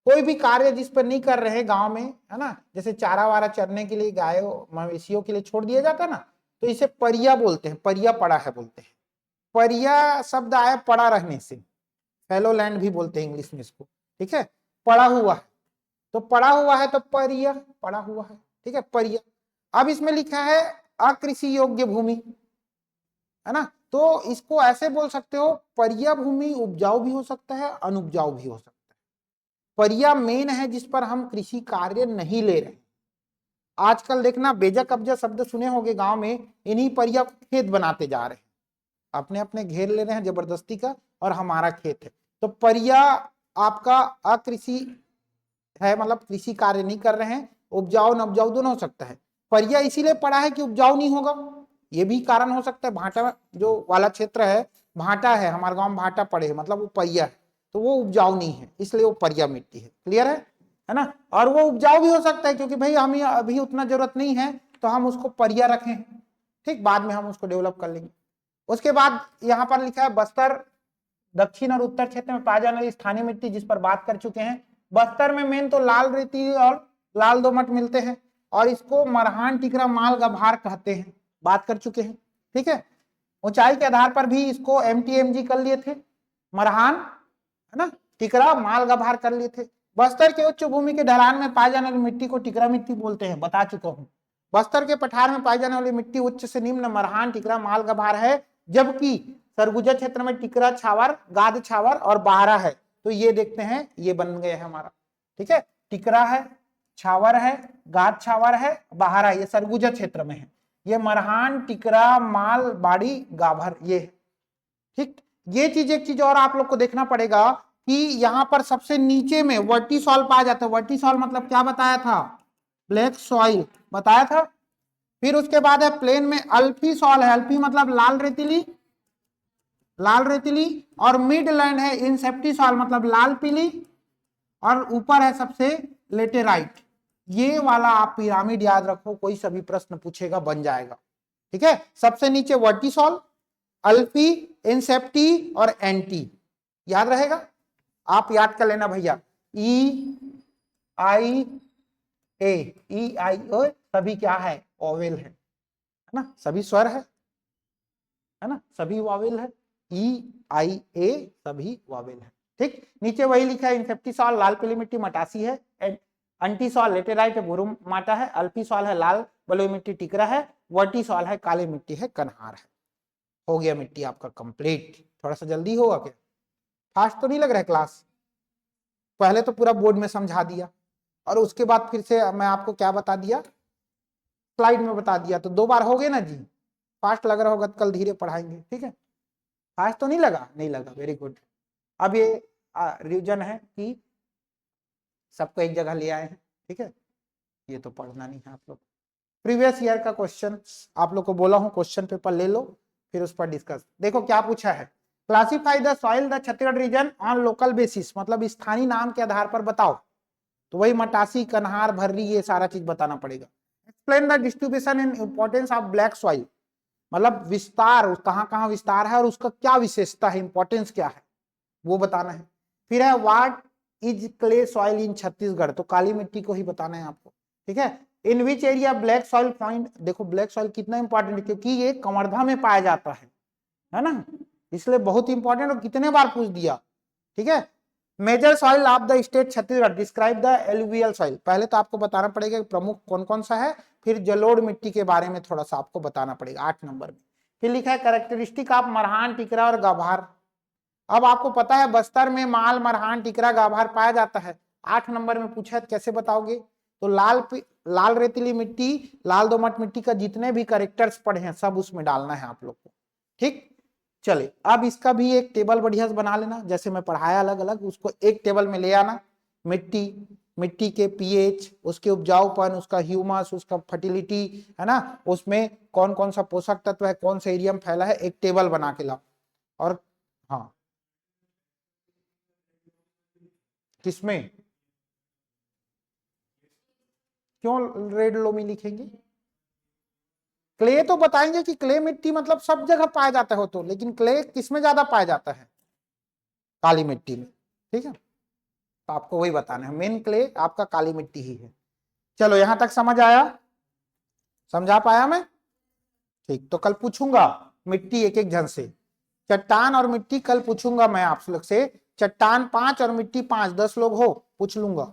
कोई भी कार्य जिस पर नहीं कर रहे हैं गांव में, है ना, जैसे चारा वारा चरने के लिए गायों मवेशियों के लिए छोड़ दिया जाता है ना, तो इसे परिया बोलते हैं, परिया पड़ा है बोलते हैं। परिया शब्द आया पड़ा रहने से। फैलो लैंड भी बोलते हैं इंग्लिश में इसको, ठीक है। पड़ा हुआ है, तो पड़ा हुआ है तो पर्या, पड़ा हुआ है, ठीक है, पर्या। अब इसमें लिखा है अकृषि योग्य भूमि, है ना, तो इसको ऐसे बोल सकते हो, पर्या भूमि उपजाऊ भी हो सकता है, अनुपजाऊ भी हो सकता है। पर्या मेन है जिस पर हम कृषि कार्य नहीं ले रहे। आजकल देखना बेजा कब्जा शब्द सुने होंगे गांव में, इन्हीं पर्या को खेत बनाते जा रहे हैं, अपने अपने घेर ले रहे हैं जबरदस्ती का, और हमारा खेत है। तो पर्या आपका अकृषि है, मतलब कृषि कार्य नहीं कर रहे हैं, उपजाऊ न उपजाऊ दोनों हो सकता है। पर्या इसीलिए पड़ा है कि उपजाऊ नहीं होगा, ये भी कारण हो सकता है। भाटा जो वाला क्षेत्र है, भाटा है, हमारे गांव में भाटा पड़े है, मतलब वो पर्या है, तो वो उपजाऊ नहीं है, इसलिए वो पर्या मिट्टी है। क्लियर है ना। और वो उपजाऊ भी हो सकता है, क्योंकि भाई हमें अभी उतना जरूरत नहीं है, तो हम उसको पर्या रखें, ठीक, बाद में हम उसको डेवलप कर लेंगे। उसके बाद यहाँ पर लिखा है बस्तर दक्षिण और उत्तर क्षेत्र में पाए जाने वाली स्थानीय मिट्टी, जिस पर बात कर चुके हैं। बस्तर में मेन तो लाल रेती और लाल दोमट मिलते हैं, और इसको मरहान टिकरा माल गभार कहते हैं, बात कर चुके हैं, ठीक है। ऊंचाई के आधार पर भी इसको MTMG कर लिए थे, मरहान, है ना, टिकरा माल गभार कर लिए थे। बस्तर के उच्च भूमि के ढलान में पाए जाने वाली मिट्टी को टिकरा मिट्टी बोलते हैं, बता चुका हूं। बस्तर के पठार में पाई जाने वाली मिट्टी उच्च से निम्न मरहान टिकरा माल गभार है, जबकि सरगुजा क्षेत्र में टिकरा छावर, गाद छावर और बाहरा है। तो ये देखते हैं, ये बन गया है हमारा, ठीक है, टिकरा है, छावर है, गाद छावर है, बाहरा, ये सरगुजा क्षेत्र में है। ये मरहान टिकरा माल बाड़ी गाभर, ये ठीक। ये चीज, एक चीज और आप लोग को देखना पड़ेगा कि यहाँ पर सबसे नीचे में वर्टिसॉल पाया जाता है। वर्टिसॉल मतलब क्या बताया था, ब्लैक सॉइल बताया था। फिर उसके बाद है प्लेन में अल्फी सॉल है, अल्फी मतलब लाल रेतीली, लाल रेतीली, और मिडलैंड है इंसेप्टी सॉल मतलब लाल पीली, और ऊपर है सबसे लेटेराइट। ये वाला आप पिरामिड याद रखो, कोई सभी प्रश्न पूछेगा बन जाएगा, ठीक है। सबसे नीचे वर्टिसॉल, अल्फी, इंसेप्टी और एंटी, याद रहेगा, आप याद कर लेना भैया। E I A सभी क्या है, ओवेल है ना, सभी स्वर है ना, सभी वावेल है। E I A सभी वावेल है, ठीक। नीचे वही लिखा है, इंसेप्टिसॉल लाल पीली मिट्टी मटासी है, एंटीसॉल लेटेराइट बुरुम माटा है, अल्फीसॉल है लाल बलुई मिट्टी टिकरा है, वर्टिसॉल है काली मिट्टी है कन्हार है। हो गया मिट्टी आपका कंप्लीट। थोड़ा सा जल्दी होगा क्या, फास्ट तो नहीं लग रहा है क्लास? पहले तो पूरा बोर्ड में समझा दिया, और उसके बाद फिर से मैं आपको क्या बता दिया, स्लाइड में बता दिया, तो 2 बार हो गए ना जी। फास्ट लग रहा होगा तो कल धीरे पढ़ाएंगे, ठीक है। फास्ट तो नहीं लगा, नहीं लगा, वेरी गुड। अब ये रिवीजन है कि सबको एक जगह ले आए हैं, ठीक है। ये तो पढ़ना नहीं है आप लोग। प्रीवियस ईयर का क्वेश्चन आप लोग को बोला हूं, क्वेश्चन पेपर ले लो, फिर उस पर डिस्कस। देखो क्या पूछा है, classify the soil the Chhattisgarh region on local basis, मतलब स्थानीय नाम के आधार पर बताओ। तो वही मटासी, कन्हार, भर्री, ये सारा चीज बताना पड़ेगा। Explain the distribution and importance of black soil, मतलब विस्तार, कहाँ कहाँ विस्तार है और उसका क्या विशेषता है, इंपॉर्टेंस क्या है, वो बताना है। फिर है what is clay soil in Chhattisgarh, तो काली मिट्टी को ही बताना है आपको, ठीक है। In which area black soil find, देखो ब्लैक सॉइल कितना इंपॉर्टेंट है, क्योंकि ये कवर्धा में पाया जाता है ना, इसलिए बहुत इंपॉर्टेंट, और कितने बार पूछ दिया, ठीक है। Major soil of the state Chhattisgarh, describe the alluvial soil, पहले तो आपको बताना पड़ेगा कि प्रमुख कौन कौन सा है, फिर जलोढ़ मिट्टी के बारे में थोड़ा सा आपको बताना पड़ेगा 8 नंबर में। फिर लिखा है कैरेक्टरिस्टिक ऑफ मरहान टिकरा और गाभार। अब आपको पता है बस्तर में माल, मरहान, टिकरा, गाभार पाया जाता है, 8 नंबर में पूछा है कैसे बताओगे, तो लाल रेतीली मिट्टी, लाल दोमट मिट्टी का जितने भी कैरेक्टर्स पढ़े हैं सब उसमें डालना है आप लोग को, ठीक। चले अब इसका भी एक टेबल बढ़िया से बना लेना, जैसे मैं पढ़ाया अलग अलग, उसको एक टेबल में ले आना। मिट्टी, मिट्टी के पीएच, उसके उपजाऊपन, उसका ह्यूमस, उसका फर्टिलिटी, है ना, उसमें कौन कौन सा पोषक तत्व है, कौन सा एरिया में फैला है, एक टेबल बना के लाओ। और हाँ, किसमें, क्यों रेड लोमी लिखेंगे, क्ले तो बताएंगे कि क्ले मिट्टी मतलब सब जगह पाया जाता हो, तो लेकिन क्ले किसमें ज्यादा पाया जाता है, काली मिट्टी में, ठीक है। तो आपको वही बताना है, मेन क्ले आपका काली मिट्टी ही है। चलो यहां तक समझ आया, समझा पाया मैं, ठीक। तो कल पूछूंगा मिट्टी एक एक जन से, चट्टान और मिट्टी कल पूछूंगा मैं आप लोग से, चट्टान 5 और मिट्टी 5, 10 लोग हो, पूछ लूंगा।